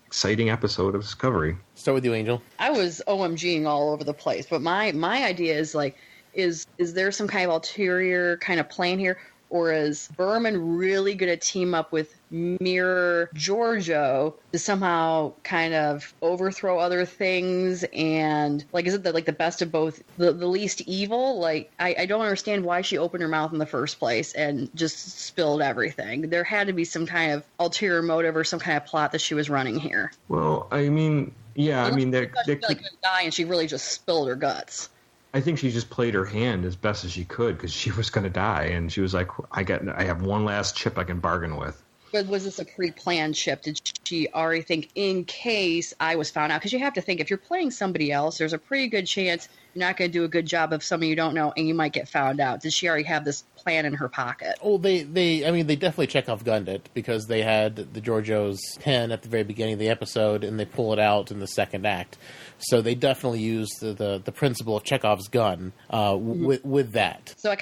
exciting episode of Discovery? Start with you, Angel. I was OMGing all over the place, but my idea is like, is there some kind of ulterior kind of plan here? Or is Berman really going to team up with Mirror Giorgio to somehow kind of overthrow other things? And like, is it the best of both, the least evil? Like, I don't understand why she opened her mouth in the first place and just spilled everything. There had to be some kind of ulterior motive or some kind of plot that she was running here. Well, I mean, yeah, Unless I mean, she was going to die and she really just spilled her guts. I think she just played her hand as best as she could because she was going to die, and she was like, I have one last chip I can bargain with. But was this a pre-planned chip? Did she already think, in case I was found out? Because you have to think, if you're playing somebody else, there's a pretty good chance you're not going to do a good job of someone you don't know, and you might get found out. Did she already have this plan in her pocket? Oh, they definitely Chekhov gunned it, because they had the Giorgio's pen at the very beginning of the episode, and they pull it out in the second act. So they definitely used the principle of Chekhov's gun with that. So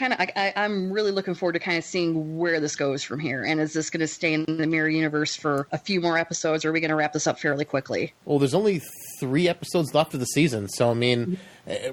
I'm really looking forward to kind of seeing where this goes from here. And is this going to stay in the Mirror Universe for a few more episodes, or are we going to wrap this up fairly quickly? Well, there's only 3 episodes left of the season, so I mean,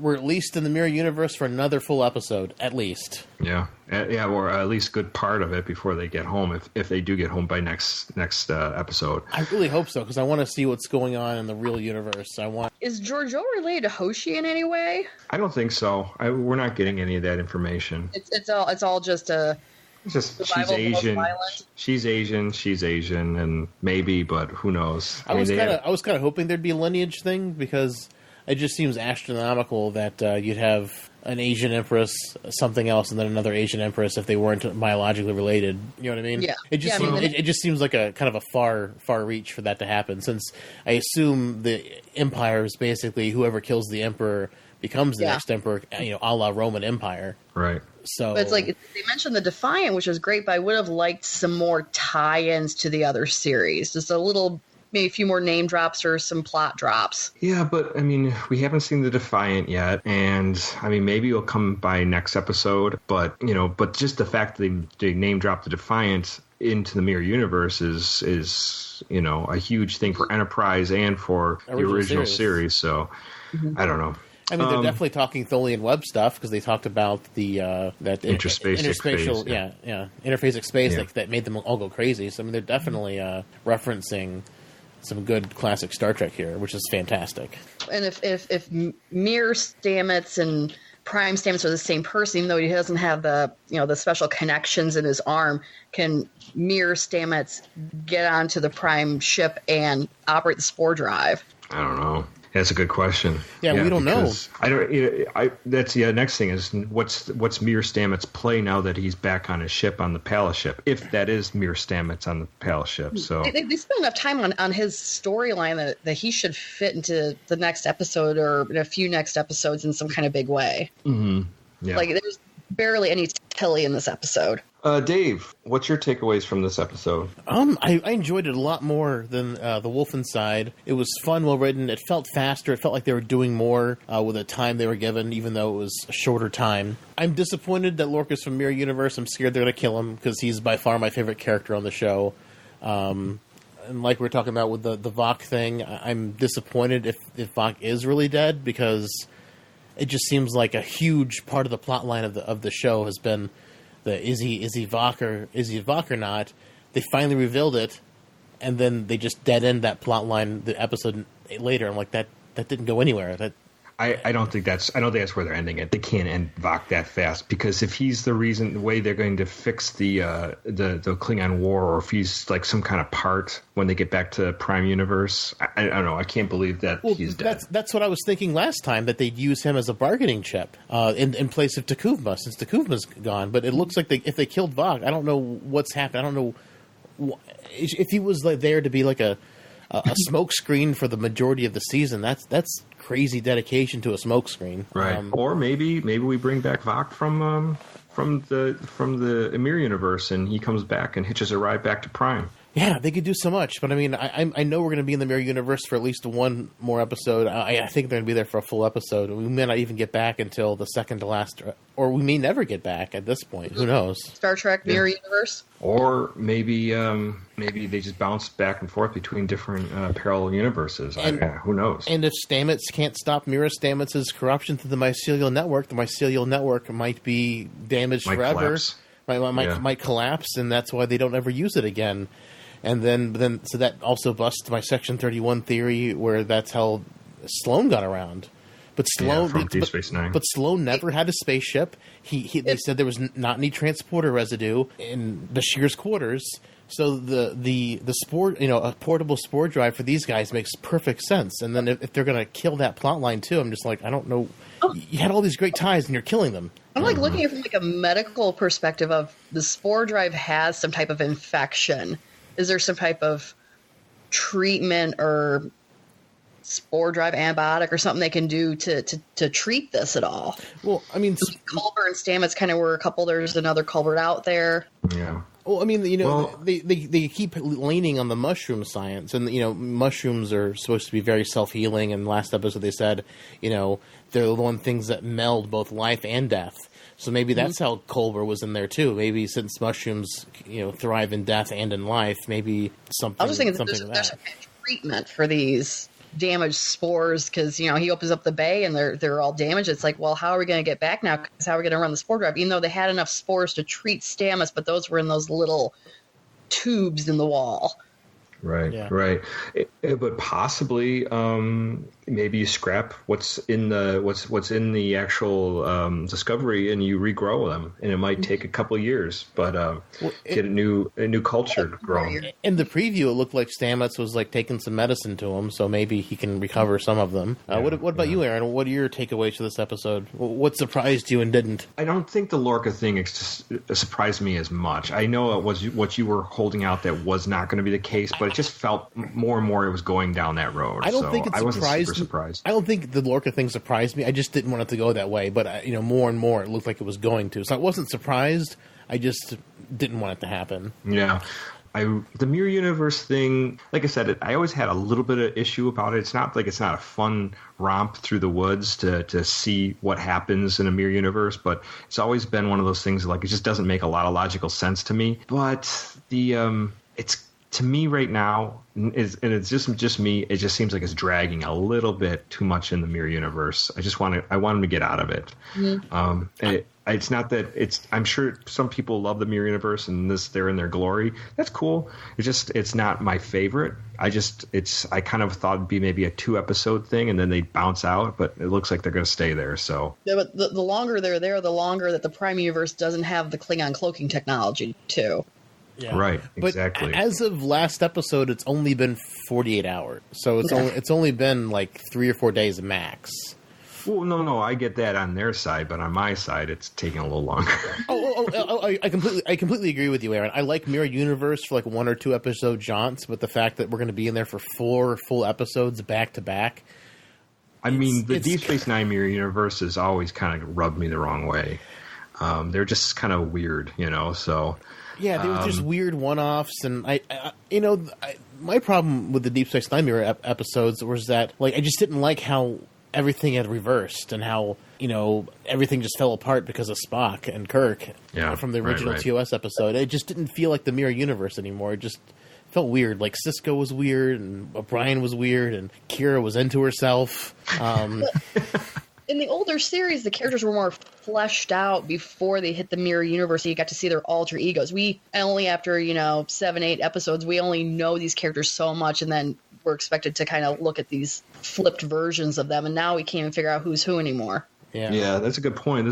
we're at least in the Mirror Universe for another full episode, at least. Yeah, or at least a good part of it before they get home, if they do get home by next episode. I really hope so, because I want to see what's going on in the real universe. Is Giorgio related to Hoshi in any way? I don't think so. We're not getting any of that information. It's all just a. Just she's Asian. She's Asian, and maybe, but who knows? I was kind of hoping there'd be a lineage thing, because it just seems astronomical that you'd have an Asian empress, something else, and then another Asian empress if they weren't biologically related. You know what I mean? Yeah. It just seems like a kind of a far reach for that to happen, since I assume the empire is basically whoever kills the emperor becomes the next emperor, a la Roman Empire. Right. So, but it's like they mentioned the Defiant, which was great, but I would have liked some more tie-ins to the other series. Just a little, maybe a few more name drops or some plot drops. Yeah, but I mean, we haven't seen the Defiant yet, and I mean, maybe it'll come by next episode. But just the fact that they name drop the Defiant into the Mirror Universe is a huge thing for Enterprise and for the original series. So I don't know. I mean, they're definitely talking Tholian Web stuff, because they talked about the that interspacing space, interphasic space that made them all go crazy. So I mean, they're definitely referencing some good classic Star Trek here, which is fantastic. And if Mir Stamets and Prime Stamets are the same person, even though he doesn't have the special connections in his arm, can Mir Stamets get onto the Prime ship and operate the spore drive? I don't know. That's a good question. Yeah, we don't know. I don't. That's the next thing is what's Mir Stamets' play now that he's back on his ship, on the Palace ship, if that is Mir Stamets on the Palace ship. So they spend enough time on his storyline that he should fit into the next episode or in a few next episodes in some kind of big way. Mm-hmm. Yeah. Like, there's barely any Tilly in this episode. Dave, what's your takeaways from this episode? I enjoyed it a lot more than the Wolfen side. It was fun, well written. It felt faster. It felt like they were doing more with the time they were given, even though it was a shorter time. I'm disappointed that Lorca's from Mirror Universe. I'm scared they're going to kill him, because he's by far my favorite character on the show. And like we were talking about with the Vok thing, I'm disappointed if Vok is really dead, because it just seems like a huge part of the plot line of the show has been is he Vok or not? They finally revealed it, and then they just dead end that plot line the episode later. I'm like, that didn't go anywhere. I don't think that's where they're ending it. They can't end Vok that fast, because if he's the way they're going to fix the Klingon War, or if he's like some kind of part when they get back to Prime Universe, I don't know. I can't believe that he's dead. That's what I was thinking last time, that they'd use him as a bargaining chip in place of Takuvma, since Takuvma's gone. But it looks like if they killed Vok, I don't know what's happened. I don't know if he was like there to be like a smoke screen for the majority of the season, that's crazy dedication to a smoke screen. Right. Or maybe we bring back Vok from the Emir universe, and he comes back and hitches a ride back to Prime. Yeah, they could do so much, but I mean, I know we're going to be in the Mirror Universe for at least one more episode. I think they're going to be there for a full episode. We may not even get back until the second to last, or we may never get back at this point. Who knows? Star Trek Mirror Universe, or maybe they just bounce back and forth between different parallel universes. Who knows? And if Stamets can't stop Mira Stamets' corruption through the mycelial network might be damaged forever. Might collapse, and that's why they don't ever use it again. And then, so that also busts my Section 31 theory, where that's how Sloan got around. But Sloan, from Deep Space Nine. But Sloan never had a spaceship. They said there was not any transporter residue in Bashir's quarters. So the spore, a portable spore drive for these guys makes perfect sense. And then if they're going to kill that plot line too, I'm just like, I don't know. You had all these great ties, and you're killing them. I'm like looking at it from like a medical perspective of the spore drive has some type of infection. Is there some type of treatment or spore drive antibiotic or something they can do to treat this at all? Well, I mean, Culber and Stamets kind of were a couple. There's another Culber out there. Yeah. Well, I mean, they keep leaning on the mushroom science, and mushrooms are supposed to be very self-healing. And last episode they said, they're the one things that meld both life and death. So maybe that's how Culber was in there too. Maybe since mushrooms, thrive in death and in life, maybe something. I was thinking there's a treatment for these damaged spores because he opens up the bay and they're all damaged. It's like, well, how are we going to get back now? Because how are we going to run the spore drive? Even though they had enough spores to treat Stamets, but those were in those little tubes in the wall. Right, yeah. Right. But possibly, maybe you scrap what's in the actual Discovery, and you regrow them, and it might take a couple of years, but get a new culture grown. In the preview, it looked like Stamets was like taking some medicine to him, so maybe he can recover some of them. What about you, Aaron? What are your takeaways for this episode? What surprised you and didn't? I don't think the Lorca thing surprised me as much. I know it was what you were holding out that was not going to be the case, but it just felt more and more it was going down that road. I don't think it wasn't super surprised. I don't think the Lorca thing surprised me. I just didn't want it to go that way. But more and more it looked like it was going to. So I wasn't surprised. I just didn't want it to happen. Yeah. The Mirror Universe thing, like I said, I always had a little bit of issue about it. It's not a fun romp through the woods to see what happens in a Mirror Universe, but it's always been one of those things like it just doesn't make a lot of logical sense to me. But it's to me right now, and it's just me, it just seems like it's dragging a little bit too much in the Mirror Universe. I want him to get out of it. Mm-hmm. It's not that I'm sure some people love the Mirror Universe and they're in their glory. That's cool. It's not my favorite. I kind of thought it'd be maybe a 2-episode thing and then they'd bounce out, but it looks like they're going to stay there. So yeah, but the longer they're there, the longer that the Prime Universe doesn't have the Klingon cloaking technology too. Yeah. Right, exactly. But as of last episode, it's only been 48 hours. So it's only been like 3 or 4 days max. Well, no, I get that on their side, but on my side, it's taking a little longer. I completely agree with you, Aaron. I like Mirror Universe for like 1 or 2 episode jaunts, but the fact that we're going to be in there for 4 full episodes back to back. I mean, the Deep Space Nine Mirror Universe has always kind of rubbed me the wrong way. They're just kind of weird, so... Yeah, they were just weird one-offs, and my problem with the Deep Space Nine Mirror episodes was that I just didn't like how everything had reversed and how everything just fell apart because of Spock and Kirk from the original TOS episode. It just didn't feel like the Mirror Universe anymore. It just felt weird. Like Sisko was weird, and O'Brien was weird, and Kira was into herself. In the older series, the characters were more fleshed out before they hit the Mirror Universe. So you got to see their alter egos. We only after 7, 8 episodes, we only know these characters so much, and then we're expected to kind of look at these flipped versions of them. And now we can't even figure out who's who anymore. Yeah, that's a good point.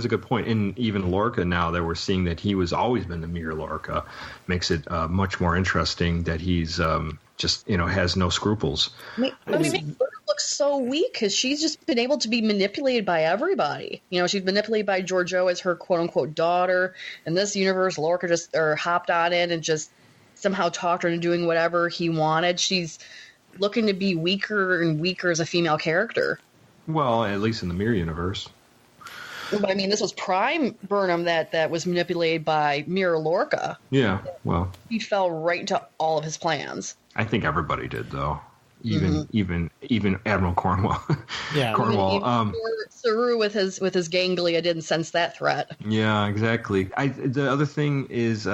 And even Lorca now that we're seeing that he was always been the Mirror Lorca makes it much more interesting that he's just has no scruples. I mean, looks so weak because she's just been able to be manipulated by everybody. She's manipulated by Georgiou as her quote unquote daughter. In this universe, Lorca just hopped on in and just somehow talked her into doing whatever he wanted. She's looking to be weaker and weaker as a female character. Well, at least in the Mirror universe. But I mean, this was Prime Burnham that was manipulated by Mirror Lorca. Yeah, well, He fell right into all of his plans. I think everybody did, though. Even Admiral Cornwall. Yeah, Cornwall. Even Saru with his ganglia didn't sense that threat. Yeah, exactly. The other thing is,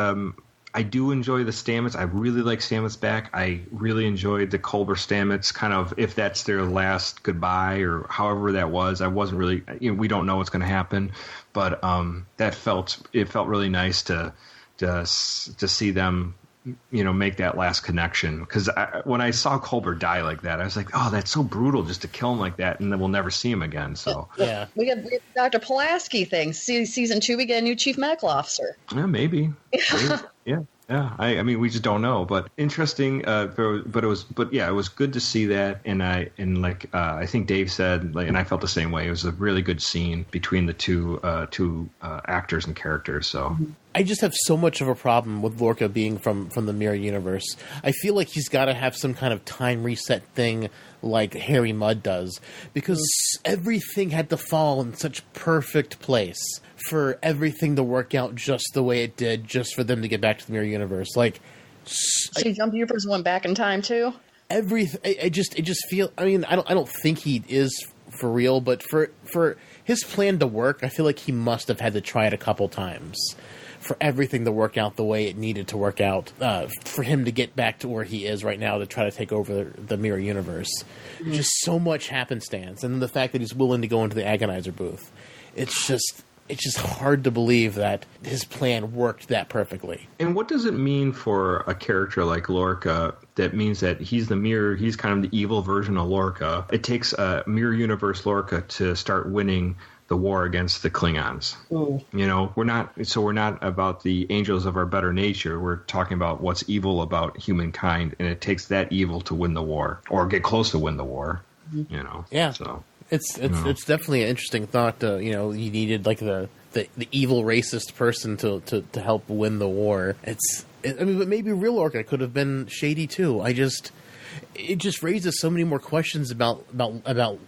I do enjoy the Stamets. I really like Stamets back. I really enjoyed the Culber Stamets, kind of, if that's their last goodbye or however that was. I wasn't really, we don't know what's going to happen, but it felt really nice to see them, make that last connection. Because when I saw Culber die like that, I was like, oh, that's so brutal just to kill him like that, and then we'll never see him again. So yeah, we got Dr. Pulaski thing. Season 2, we get a new chief medical officer. yeah, maybe. Yeah. I mean, we just don't know, but interesting. But it was good to see that, and I think Dave said, and I felt the same way. It was a really good scene between the two actors and characters. So I just have so much of a problem with Lorca being from the Mirror universe. I feel like he's got to have some kind of time reset thing like Harry Mudd does, because everything had to fall in such perfect place for everything to work out just the way it did, just for them to get back to the Mirror universe. Like, So Jump Upers went back in time too. everything. It just feel. I mean, I don't think he is for real, but for his plan to work, I feel like he must have had to try it a couple times for everything to work out the way it needed to work out, for him to get back to where he is right now to try to take over the Mirror universe. Just so much happenstance, and then the fact that he's willing to go into the agonizer booth. It's just hard to believe that his plan worked that perfectly. And what does it mean for a character like Lorca? That means that he's the mirror. He's kind of the evil version of Lorca. It takes a Mirror universe Lorca to start winning the war against the Klingons. Ooh. We're not about the angels of our better nature. We're talking about what's evil about humankind, and it takes that evil to win the war or get close to win the war. Yeah. So It's definitely an interesting thought. You needed like the evil racist person to help win the war. But maybe real Lorca could have been shady too. It just raises so many more questions about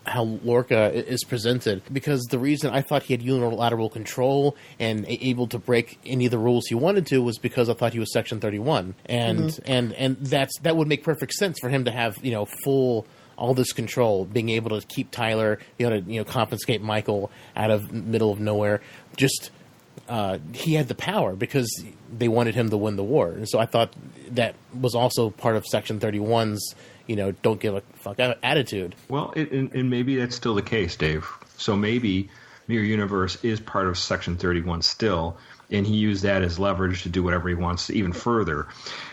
how Lorca is presented, because the reason I thought he had unilateral control and able to break any of the rules he wanted to was because I thought he was Section 31, and that would make perfect sense for him to have full all this control, being able to keep Tyler, confiscate Michael out of middle of nowhere. Just he had the power because they wanted him to win the war, and so I thought that was also part of Section 31's don't give a fuck attitude. Well, and maybe that's still the case, Dave. So maybe Mirror Universe is part of Section 31 still, and he used that as leverage to do whatever he wants to even further.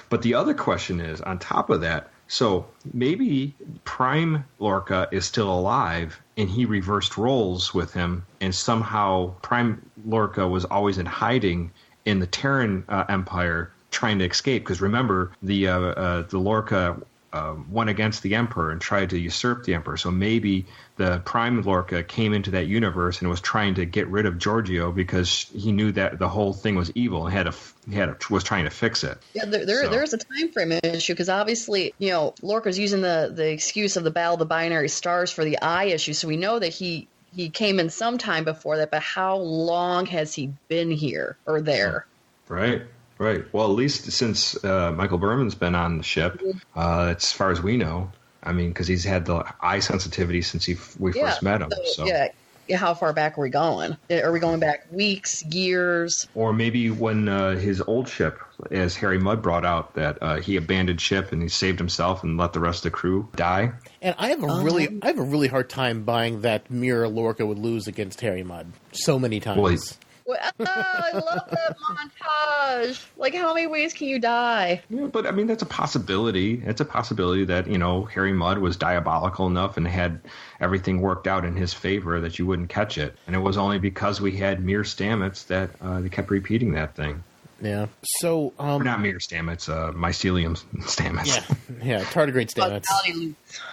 But the other question is, on top of that, so maybe Prime Lorca is still alive, and he reversed roles with him, and somehow Prime Lorca was always in hiding in the Terran Empire, trying to escape. Because remember, the Lorca went against the Emperor and tried to usurp the Emperor. So maybe the Prime Lorca came into that universe and was trying to get rid of Giorgio because he knew that the whole thing was evil and was trying to fix it. Yeah, there's a time frame issue, because obviously, Lorca's using the excuse of the Battle of the Binary Stars for the eye issue, so we know that he came in sometime before that, but how long has he been here or there? Right. Well, at least since Michael Berman's been on the ship, as far as we know. I mean, because he's had the eye sensitivity since we first met him. So. Yeah. How far back are we going? Are we going back weeks, years? Or maybe when his old ship, as Harry Mudd brought out, that he abandoned ship and he saved himself and let the rest of the crew die. And I have a really hard time buying that Mirror Lorca would lose against Harry Mudd so many times. I love that montage. Like, how many ways can you die? Yeah, but I mean, that's a possibility. It's a possibility that, Harry Mudd was diabolical enough and had everything worked out in his favor that you wouldn't catch it. And it was only because we had Mirror Stamets that they kept repeating that thing. Yeah. So, or not Mirror Stamets, Mycelium Stamets. Yeah, Tardigrade Stamets.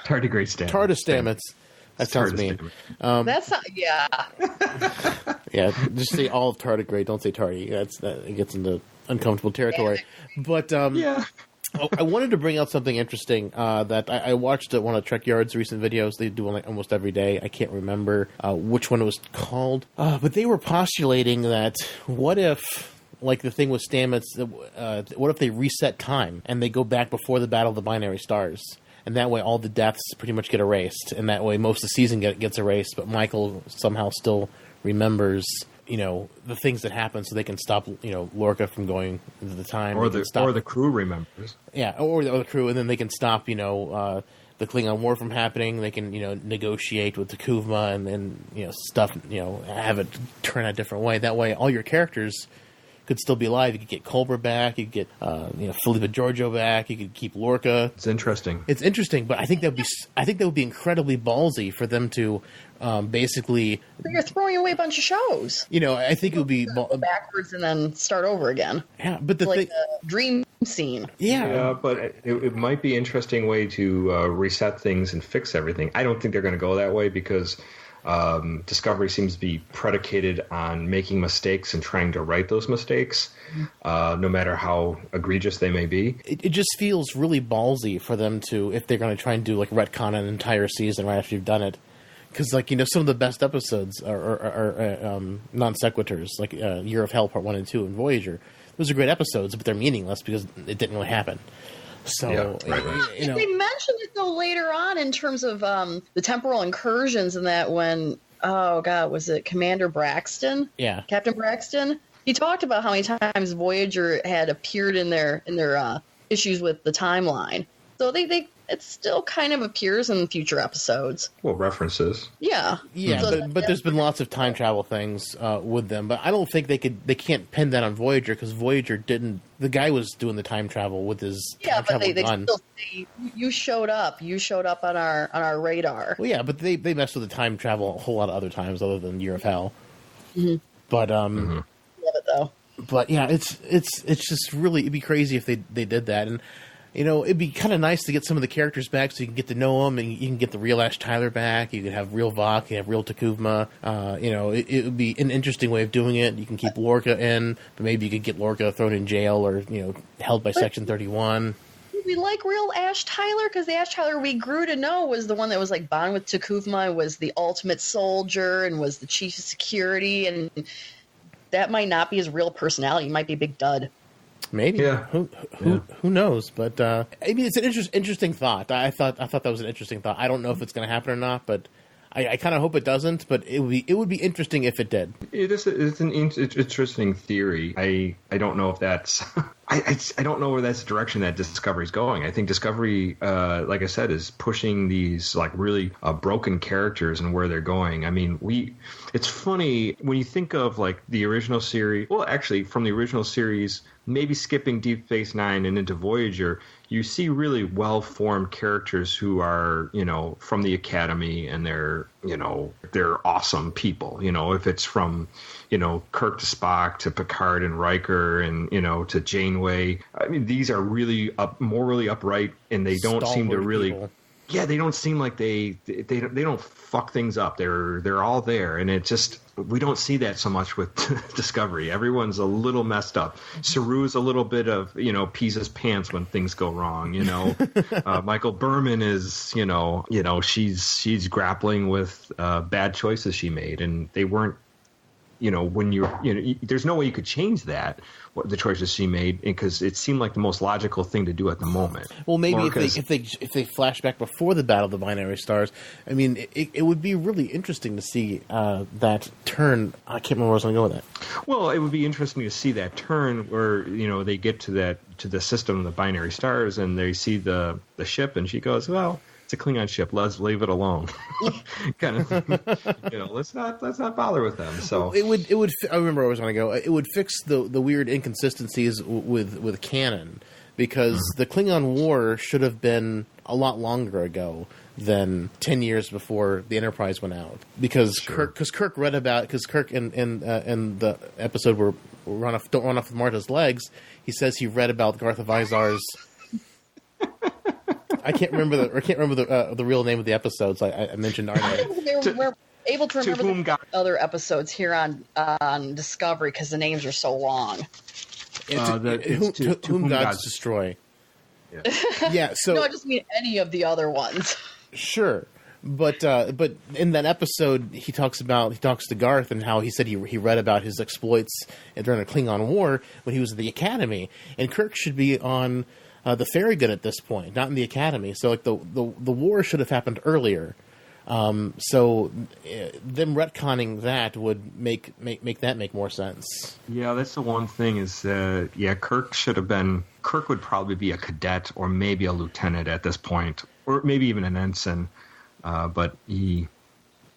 Tardigrade Stamets. Tardis Stamets. That sounds mean. That's not, yeah. Yeah, just say all of tardigrade. Don't say tardy. It gets into uncomfortable territory. But I wanted to bring out something interesting that I watched one of Trek Yard's recent videos. They do one almost every day. I can't remember which one it was called. But they were postulating that what if, like the thing with Stamets, what if they reset time and they go back before the Battle of the Binary Stars? And that way all the deaths pretty much get erased. And that way most of the season gets erased, but Michael somehow still remembers, the things that happen, so they can stop, Lorca from going into the time. Or the crew remembers. Yeah, or the crew, and then they can stop, the Klingon War from happening. They can, negotiate with the Kuvma and then, stuff, have it turn out a different way. That way all your characters could still be alive. You could get Culber back. You could get, Philippa Giorgio back. You could keep Lorca. It's interesting. It's interesting, but I think that would be incredibly ballsy for them to basically. But you're throwing away a bunch of shows. I think it would be go backwards and then start over again. Yeah, but the dream scene. Yeah, but it might be an interesting way to reset things and fix everything. I don't think they're going to go that way because. Discovery seems to be predicated on making mistakes and trying to right those mistakes, no matter how egregious they may be. It just feels really ballsy for them to, if they're going to try and do like retcon an entire season right after you've done it. Because some of the best episodes are non sequiturs, like Year of Hell Part 1 and 2 and Voyager. Those are great episodes, but they're meaningless because it didn't really happen. So, They mentioned it though later on in terms of the temporal incursions and that when, was it Commander Braxton? Yeah. Captain Braxton? He talked about how many times Voyager had appeared in their issues with the timeline. So it still kind of appears in future episodes. Well, references. Yeah. Yeah, So but there's been lots of time travel things with them. But I don't think they can't pin that on Voyager because Voyager didn't. The guy was doing the time travel with his time travel gun. Still say, you showed up. You showed up on our radar. Well, yeah, but they messed with the time travel a whole lot of other times other than Year of Hell. Mm-hmm. But love it though. But yeah, it's just really, it'd be crazy if they did that. And it'd be kind of nice to get some of the characters back so you can get to know them, and you can get the real Ash Tyler back. You can have real Vok, you have real Takuvma. It would be an interesting way of doing it. You can keep Lorca in, but maybe you could get Lorca thrown in jail or, held by Section 31. We like real Ash Tyler because the Ash Tyler we grew to know was the one that was like bonded with Takuvma, was the ultimate soldier, and was the chief of security. And that might not be his real personality. He might be a big dud. Maybe. Yeah. Who knows? But I mean, it's an interesting thought. I thought that was an interesting thought. I don't know if it's going to happen or not, but I kind of hope it doesn't. But it would be interesting if it did. It's an interesting theory. I don't know if that's I don't know where that's the direction that Discovery's going. I think Discovery, like I said, is pushing these like really broken characters and where they're going. I mean, it's funny when you think of like the original series. Well, actually, from the original series, maybe skipping Deep Space Nine and into Voyager, you see really well-formed characters who are, from the Academy, and they're awesome people. If it's from, Kirk to Spock to Picard and Riker and, to Janeway. I mean, these are really morally upright, and they don't seem to really... People. Yeah, they don't seem like they don't fuck things up. They're all there, and it just, we don't see that so much with Discovery. Everyone's a little messed up. Saru's a little bit of pees his pants when things go wrong. Michael Berman is she's grappling with bad choices she made, and they weren't. When there's no way you could change that, the choices she made, because it seemed like the most logical thing to do at the moment. Well, maybe if they flash back before the Battle of the Binary Stars, I mean, it would be really interesting to see that turn. I can't remember where I was going to go with that. Well, it would be interesting to see that turn where they get to the system of the Binary Stars, and they see the ship, and she goes, well, it's a Klingon ship. Let's leave it alone, kind of thing. Let's not bother with them. So it would. I remember where I was going to go. It would fix the weird inconsistencies with canon, because the Klingon War should have been a lot longer ago than 10 years before the Enterprise went out. Because Kirk read about, because Kirk in the episode where Don't Run Off with Marta's Legs, he says he read about Garth Avizar's. I can't remember the real name of the episodes. I mentioned our name. We're able to remember the other episodes here on Discovery because the names are so long. Whom gods destroy. Yeah. So no, I just mean any of the other ones. Sure. But in that episode, he talks to Garth and how he said he read about his exploits during the Klingon War when he was at the Academy, and Kirk should be on the Farragut at this point, not in the Academy. So like the war should have happened earlier. So them retconning that would make that make more sense. Yeah, that's the one thing is Kirk would probably be a cadet or maybe a lieutenant at this point, or maybe even an ensign. But he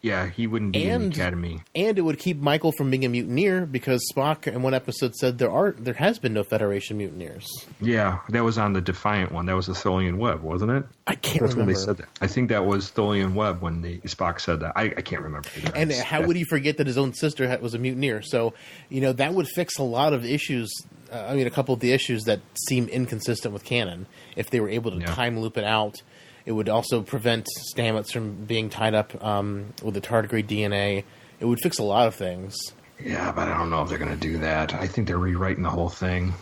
wouldn't be in the Academy. And it would keep Michael from being a mutineer because Spock in one episode said there has been no Federation mutineers. Yeah, that was on the Defiant one. That was the Tholian Web, wasn't it? I can't remember. When they said that. I think that was Tholian Web when Spock said that. I can't remember either. And how would he forget that his own sister was a mutineer? So, that would fix a lot of issues. A couple of the issues that seem inconsistent with canon. If they were able to time loop it out. It would also prevent Stamets from being tied up with the tardigrade DNA. It would fix a lot of things. Yeah, but I don't know if they're going to do that. I think they're rewriting the whole thing.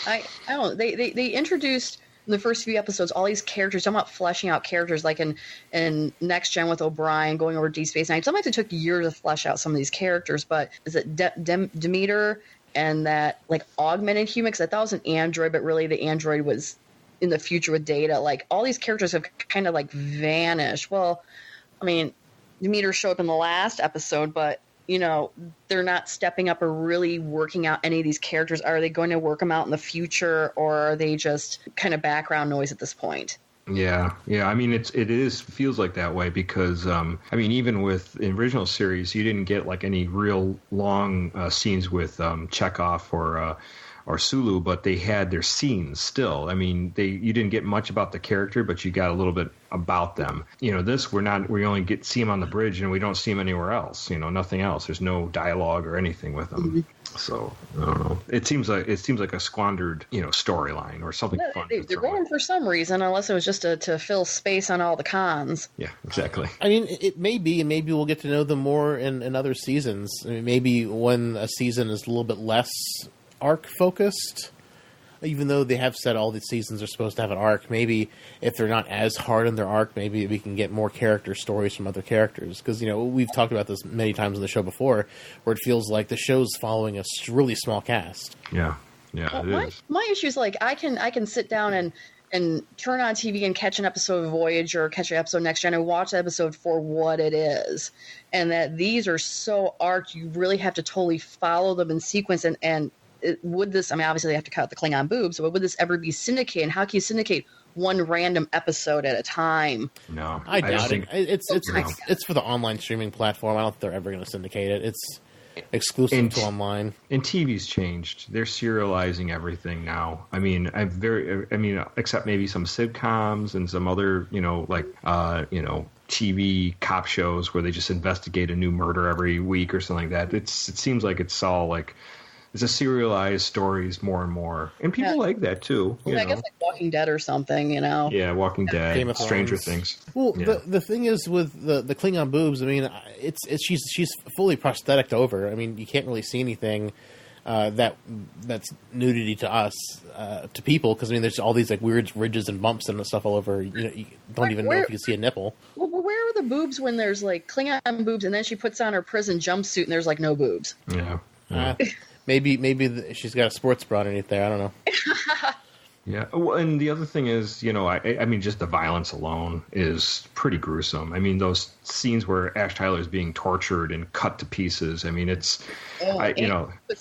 I don't know. They introduced in the first few episodes all these characters. I'm about fleshing out characters like in Next Gen with O'Brien going over Deep Space Nine. Sometimes it took years to flesh out some of these characters, but is it Demeter and that like augmented human? Because I thought it was an android, but really the android was in the future with Data. Like all these characters have kind of like vanished. Well, I mean, Demeter showed up in the last episode, but they're not stepping up or really working out any of these characters. Are they going to work them out in the future, or are they just kind of background noise at this point? Yeah. I mean, it feels like that way because even with the original series, you didn't get like any real long scenes with Chekhov or Sulu, but they had their scenes still. I mean, you didn't get much about the character, but you got a little bit about them. This we only see him on the bridge and we don't see him anywhere else. Nothing else. There's no dialogue or anything with them. Mm-hmm. So I don't know. It seems like a squandered storyline or something fun. They're going for some reason, unless it was just to fill space on all the cons. Yeah, exactly. I mean, it may be, and maybe we'll get to know them more in other seasons. I mean, maybe when a season is a little bit less arc focused, even though they have said all these seasons are supposed to have an arc. Maybe if they're not as hard in their arc, maybe we can get more character stories from other characters. Because we've talked about this many times on the show before, where it feels like the show's following a really small cast. Yeah, my issue is like I can sit down and turn on TV and catch an episode of Voyager or catch an episode of Next Gen and watch the episode for what it is. And that these are so arced, you really have to totally follow them in sequence and would this, obviously they have to cut out the Klingon boobs, but would this ever be syndicated? And how can you syndicate one random episode at a time? No. I doubt it. It's for the online streaming platform. I don't think they're ever going to syndicate it. It's exclusive to online. And TV's changed. They're serializing everything now. Except maybe some sitcoms and some other, TV cop shows where they just investigate a new murder every week or something like that. It seems like it's all like, it's a serialized stories more and more. And people like that, too. I guess like Walking Dead or something, Yeah, Walking Dead, Game of Stranger Thrones. Things. Well, the thing is with the Klingon boobs, she's fully prosthetic over. You can't really see anything that's nudity to us, to people, because there's all these like weird ridges and bumps and stuff all over. You don't even know if you see a nipple. Well, where are the boobs when there's like Klingon boobs and then she puts on her prison jumpsuit and there's like no boobs? Yeah. Maybe she's got a sports bra underneath there. I don't know. Yeah. Well, and the other thing is, just the violence alone is pretty gruesome. Those scenes where Ash Tyler is being tortured and cut to pieces. Puts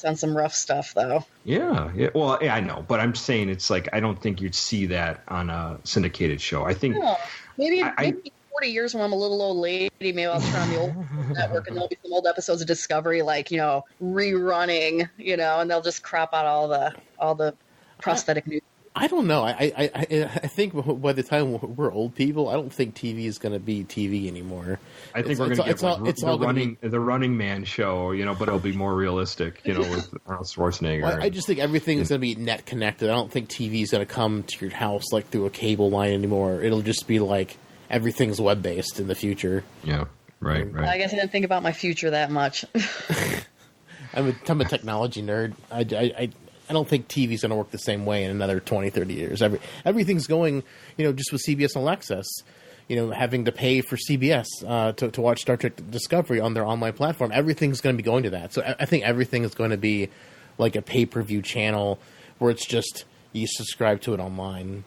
on some rough stuff though. Yeah. Well, I know, but I'm saying it's like I don't think you'd see that on a syndicated show. I think maybe 40 years when I'm a little old lady, maybe I'll turn on the old network and there'll be some old episodes of Discovery, like, rerunning, and they'll just crop out all the prosthetic news. I don't know. I think by the time we're old people, I don't think TV is going to be TV anymore. I think we're going to get the Running Man show, but it'll be more realistic, with Arnold Schwarzenegger. Well, I just think everything is going to be net connected. I don't think TV is going to come to your house like through a cable line anymore. It'll just be like everything's web-based in the future. Yeah, right. I guess I didn't think about my future that much. I'm a technology nerd. I I don't think TV's going to work the same way in another 20, 30 years. Everything's going, just with CBS All Access, having to pay for CBS to watch Star Trek Discovery on their online platform. Everything's going to be going to that. So I think everything is going to be like a pay-per-view channel where it's just you subscribe to it online.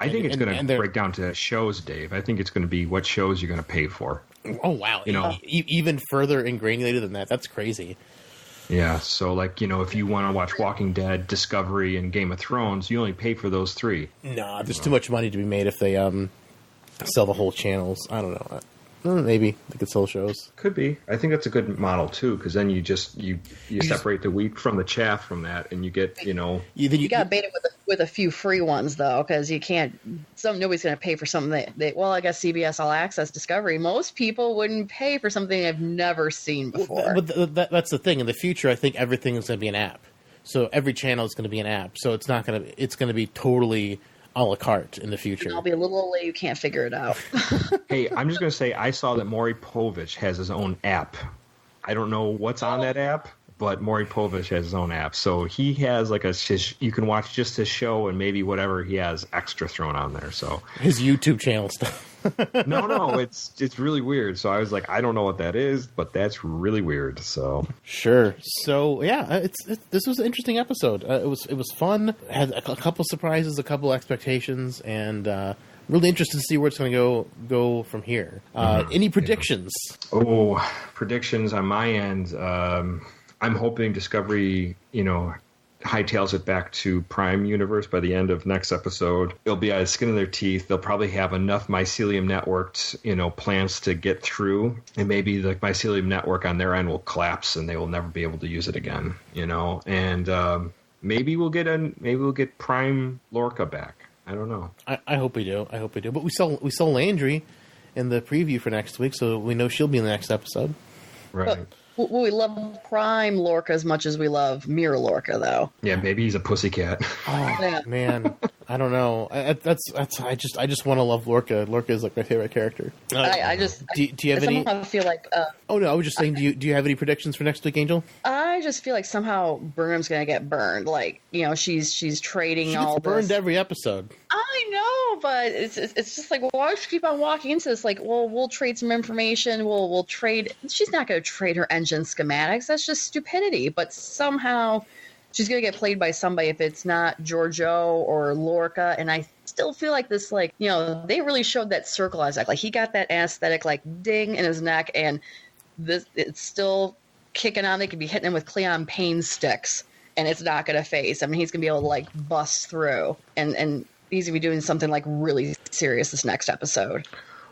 I think it's going to break down to shows, Dave. I think it's going to be what shows you're going to pay for. Oh, wow. Even further and granulated than that. That's crazy. Yeah, so if you want to watch Walking Dead, Discovery, and Game of Thrones, you only pay for those three. No, there's too much money to be made if they sell the whole channels. I don't know. Maybe they could sell shows. Could be. I think that's a good model too, because then you separate the wheat from the chaff from that, and you get You got to bait it with a few free ones though, because you can't. Nobody's going to pay for something well, I guess CBS All Access Discovery. Most people wouldn't pay for something they've never seen before. But that's the thing. In the future, I think everything is going to be an app. So every channel is going to be an app. So it's not going to. It's going to be totally a la carte in the future. I'll be a little late. You can't figure it out. Hey, I'm just going to say I saw that Maury Povich has his own app. I don't know what's on that app, but Maury Povich has his own app. So he has you can watch just his show and maybe whatever he has extra thrown on there. So his YouTube channel stuff. No, it's really weird. So I was like, I don't know what that is, but that's really weird. So sure. So yeah, this was an interesting episode. It was fun. Had a couple surprises, a couple expectations, and really interested to see where it's going to go from here. Any predictions? Oh, predictions on my end. I'm hoping Discovery, hightails it back to Prime Universe by the end of next episode. They'll be out of skin of their teeth. They'll probably have enough mycelium networked, plans to get through, and maybe the mycelium network on their end will collapse and they will never be able to use it again. And maybe we'll get Prime Lorca back. I don't know. I hope we do. But we saw Landry in the preview for next week, so we know she'll be in the next episode. Right. We love Prime Lorca as much as we love Mirror Lorca, though. Yeah, maybe he's a pussycat. Oh yeah. Man, I don't know. I just want to love Lorca. Lorca is like my favorite character. Do you have any? I feel like. Oh no, I was just saying. Do you have any predictions for next week, Angel? I just feel like somehow Burnham's gonna get burned. Like she's trading she all gets burned this. every episode. I know, but it's just like, why should she keep on walking into this? Like, well, we'll trade some information. We'll trade. She's not going to trade her engine schematics. That's just stupidity. But somehow she's going to get played by somebody if it's not Giorgio or Lorca. And I still feel like this, they really showed that circle Isaac. Like, he got that aesthetic, ding in his neck, and it's still kicking on. They could be hitting him with Cleon Payne sticks, and it's not going to phase. I mean, he's going to be able to, bust through. And he's going to be doing something, really serious this next episode.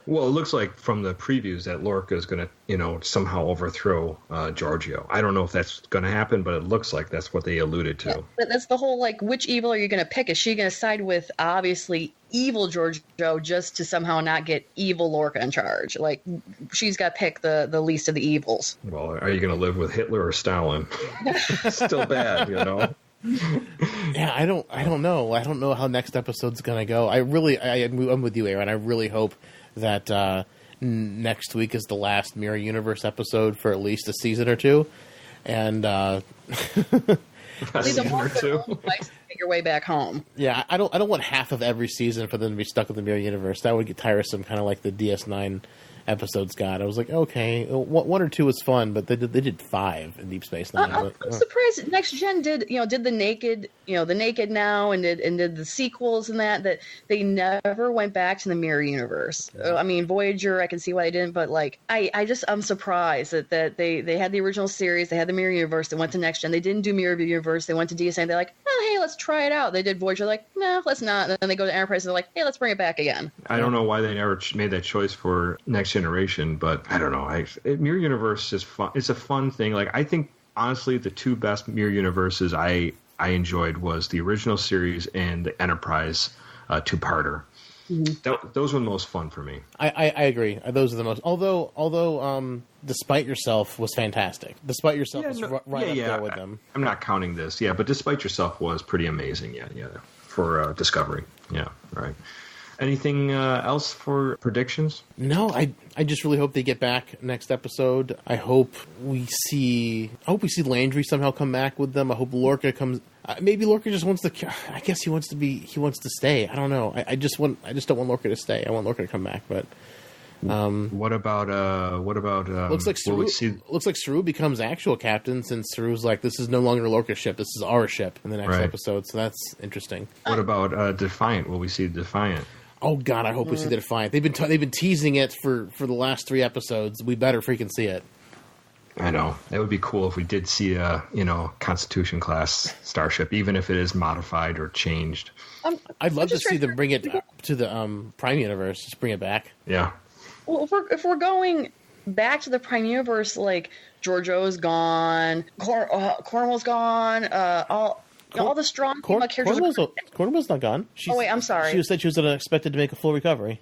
Well, it looks like from the previews that Lorca is going to, somehow overthrow Giorgio. I don't know if that's going to happen, but it looks like that's what they alluded to. Yeah, but that's the whole, which evil are you going to pick? Is she going to side with, obviously, evil Giorgio just to somehow not get evil Lorca in charge? She's got to pick the least of the evils. Well, are you going to live with Hitler or Stalin? Still bad, Yeah, I don't know. I don't know how next episode's going to go. I'm with you, Aaron. I really hope that next week is the last Mirror Universe episode for at least a season or two, and make your way back home. Yeah, I don't want half of every season for them to be stuck with the Mirror Universe. That would get tiresome, kind of like the DS9 episodes got. I was like, okay, one or two was fun, but they did 5 in Deep Space Nine. I'm surprised Next Gen did the Naked, the Naked Now, and did the sequels and that they never went back to the Mirror Universe. Yeah. I mean, Voyager, I can see why they didn't, but I'm surprised that they had the original series, they had the Mirror Universe, they went to Next Gen, they didn't do Mirror Universe, they went to DSA, they're like, oh, hey, let's try it out. They did Voyager, no, let's not. And then they go to Enterprise, and they're like, hey, let's bring it back again. I don't know why they never made that choice for Next Generation, but I don't know. Mirror Universe is fun. It's a fun thing. I think, honestly, the two best Mirror Universes I enjoyed was the original series and the Enterprise two-parter. Mm-hmm. Those were the most fun for me. I agree. Those are the most. Although Despite Yourself was fantastic. Despite Yourself was right up there with them. I'm not counting this. Yeah, but Despite Yourself was pretty amazing. Yeah, for Discovery. Yeah, right. Anything else for predictions? No, I just really hope they get back next episode. I hope we see Landry somehow come back with them. I hope Lorca comes. Maybe Lorca just wants to. I guess he wants to stay. I don't know. I just don't want Lorca to stay. I want Lorca to come back. But what about looks like Saru becomes actual captain, since Saru's like, this is no longer Lorca's ship. This is our ship in the next episode. So that's interesting. What about Defiant? Will we see Defiant? Oh God, I hope we see the Defiant. They've been teasing it for the last 3 episodes. We better freaking see it. I know. That would be cool if we did see a Constitution class starship, even if it is modified or changed. I'd love to see them bring it to the Prime Universe. Just bring it back. Yeah. Well, if we're going back to the Prime Universe, like Giorgio's gone, Cornwall's gone, all the strong female characters. Cornwall's not gone. Wait, I'm sorry. She said she was expected to make a full recovery.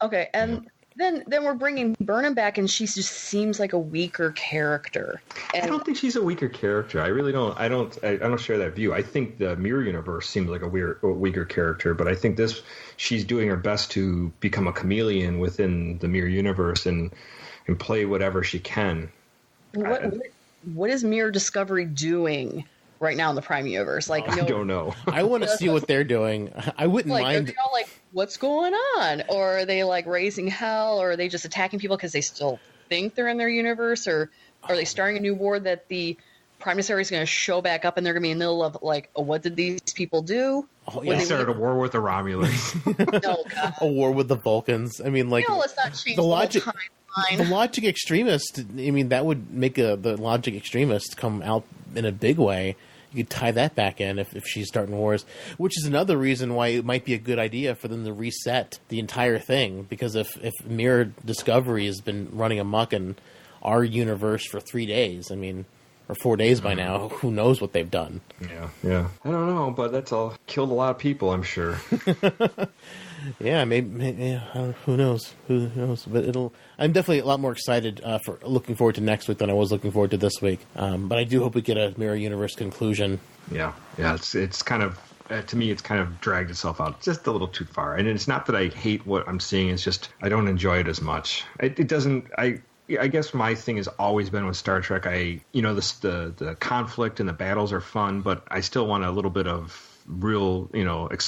Okay, and then we're bringing Burnham back, and she just seems like a weaker character. And I don't think she's a weaker character. I really don't. I don't share that view. I think the Mirror Universe seems like a weaker character, but I think she's doing her best to become a chameleon within the Mirror Universe and play whatever she can. What is Mirror Discovery doing right now in the Prime Universe? Like, I don't know. I want to see what they're doing. I wouldn't mind. Are they all like, what's going on? Or are they like raising hell? Or are they just attacking people because they still think they're in their universe? Or are they starting a new war that the Prime Minister is going to show back up and they're going to be in the middle of like, what did these people do? Oh, yeah. They started a war with the Romulans. No, God. A war with the Vulcans. I mean, like, let's not change the logic. timeline. The logic extremist. I mean, that would make the logic extremist come out in a big way. You could tie that back in if she's starting wars, which is another reason why it might be a good idea for them to reset the entire thing. Because if Mirror Discovery has been running amok in our universe for 3 days, I mean, or 4 days by now, who knows what they've done? Yeah. I don't know, but that's all killed a lot of people, I'm sure. Yeah, maybe who knows? Who knows? But I'm definitely a lot more excited for looking forward to next week than I was looking forward to this week. But I do hope we get a Mirror Universe conclusion. Yeah. It's kind of to me, it's kind of dragged itself out just a little too far. And it's not that I hate what I'm seeing; it's just I don't enjoy it as much. It doesn't. I guess my thing has always been with Star Trek. The conflict and the battles are fun, but I still want a little bit of real,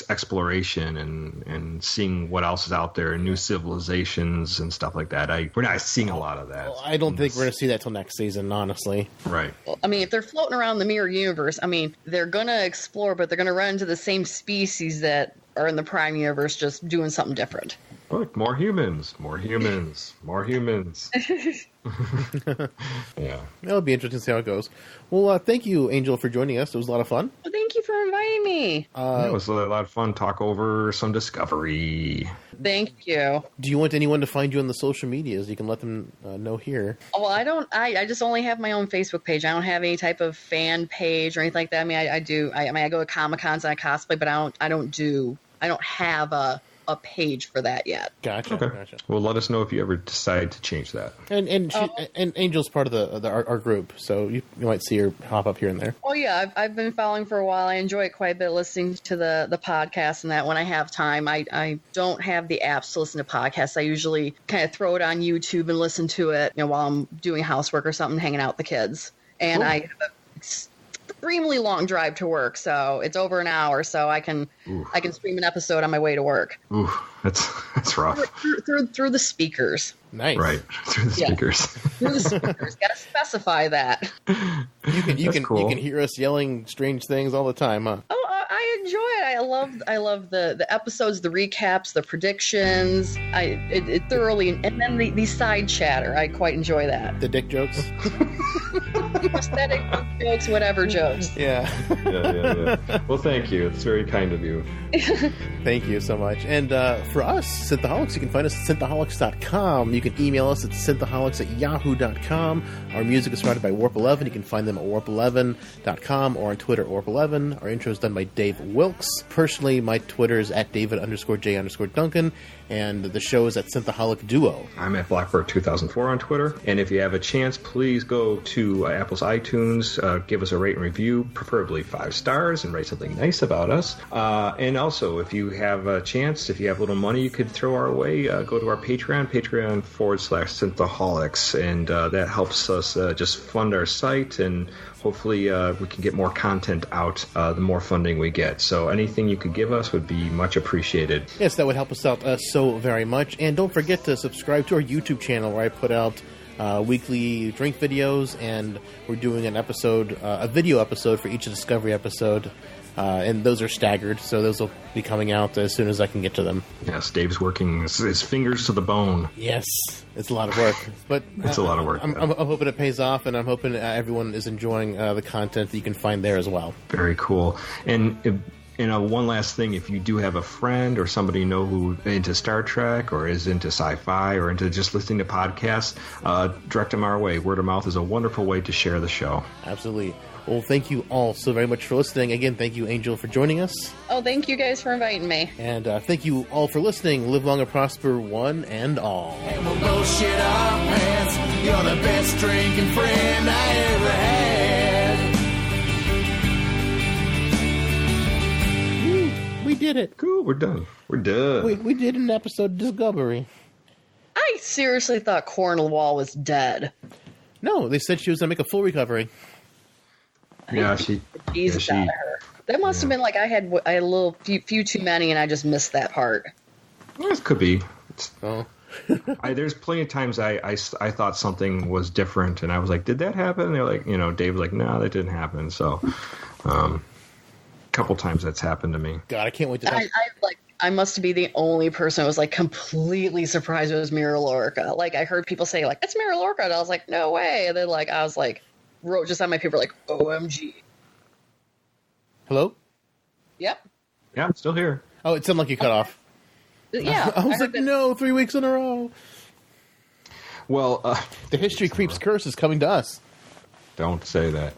exploration and seeing what else is out there, new civilizations and stuff like that. We're not seeing a lot of that. Well, I don't think we're going to see that till next season, honestly. Right. Well, I mean, if they're floating around the Mirror Universe, I mean, they're going to explore, but they're going to run into the same species that are in the Prime Universe, just doing something different. Look, more humans. Yeah. It'll be interesting to see how it goes. Well, thank you, Angel, for joining us. It was a lot of fun. Well, thank you for inviting me. It was a lot of fun. Talk over some Discovery. Thank you. Do you want anyone to find you on the social medias? You can let them know here. Well, I don't. I just only have my own Facebook page. I don't have any type of fan page or anything like that. I mean, I do. I go to Comic-Cons and I cosplay, but I don't have a page for that yet. Gotcha. Okay. Gotcha. Well, let us know if you ever decide to change that. And Angel's part of our group, so you might see her pop up here and there. Oh yeah, I've been following for a while. I enjoy it quite a bit, listening to the podcast and that when I have time. I don't have the apps to listen to podcasts. I usually kind of throw it on YouTube and listen to it, while I'm doing housework or something, hanging out with the kids. And cool. I have a extremely long drive to work, so it's over an hour, so I can stream an episode on my way to work. Ooh, that's rough. Through the speakers. Nice. Right, through the speakers. Through the speakers. Got to specify that. You can hear us yelling strange things all the time, huh? Oh, I enjoy it. I love the episodes, the recaps, the predictions. It thoroughly, and then the side chatter. I quite enjoy that. The dick jokes. Aesthetic jokes, whatever jokes. Yeah. Yeah. Well, thank you. It's very kind of you. Thank you so much. And for us, Synthaholics, you can find us at synthaholics.com. You can email us at synthaholics@yahoo.com. Our music is provided by Warp 11. You can find them at warp11.com or on Twitter at warp11. Our intro is done by Dave Wilkes. personally, my Twitter is at David_J_Duncan, and the show is at Synthaholic Duo. I'm at Blackbird2004 on Twitter. And if you have a chance, please go to Apple's iTunes, give us a rate and review, preferably 5 stars, and write something nice about us. And also, if you have a chance, if you have a little money you could throw our way, go to our Patreon/Synthaholics, and that helps us just fund our site, and hopefully we can get more content out the more funding we get. So anything you could give us would be much appreciated. Yes, that would help us out so very much. And don't forget to subscribe to our YouTube channel, where I put out weekly drink videos, and we're doing an episode, a video episode for each Discovery episode. And those are staggered, so those will be coming out as soon as I can get to them. Yes, Dave's working his fingers to the bone. Yes, it's a lot of work, but it's a lot of work. I'm hoping it pays off, and I'm hoping everyone is enjoying the content that you can find there as well. Very cool. And one last thing, if you do have a friend or somebody you know who into Star Trek or is into sci-fi or into just listening to podcasts, direct them our way. Word of mouth is a wonderful way to share the show. Absolutely. Well, thank you all so very much for listening. Again, thank you, Angel, for joining us. Oh, thank you guys for inviting me. And thank you all for listening. Live long and prosper, one and all. And we'll go shit our pants. You're the best drinking friend I ever had. We did it. Cool, we're done. We're done. We did an episode of Discovery. I seriously thought Cornwall was dead. No, they said she was going to make a full recovery. Yeah, Jesus out of her. That must have been like I had a little few too many, and I just missed that part. Well, it could be. Oh. There's plenty of times I thought something was different, and I was like, "Did that happen?" And they're like, Dave was like, "No, that didn't happen." So, a couple times that's happened to me. God, I can't wait to. I must be the only person who was like completely surprised it was Mira Lorca. Like I heard people say like, "It's Mira Lorca," and I was like, "No way!" And then I was like, wrote just on my paper like, "OMG." Hello? Yep. Yeah, I'm still here. Oh, it sounded like you cut off. Yeah. I was like, no, 3 weeks in a row. Well, the History Creeps curse is coming to us. Don't say that.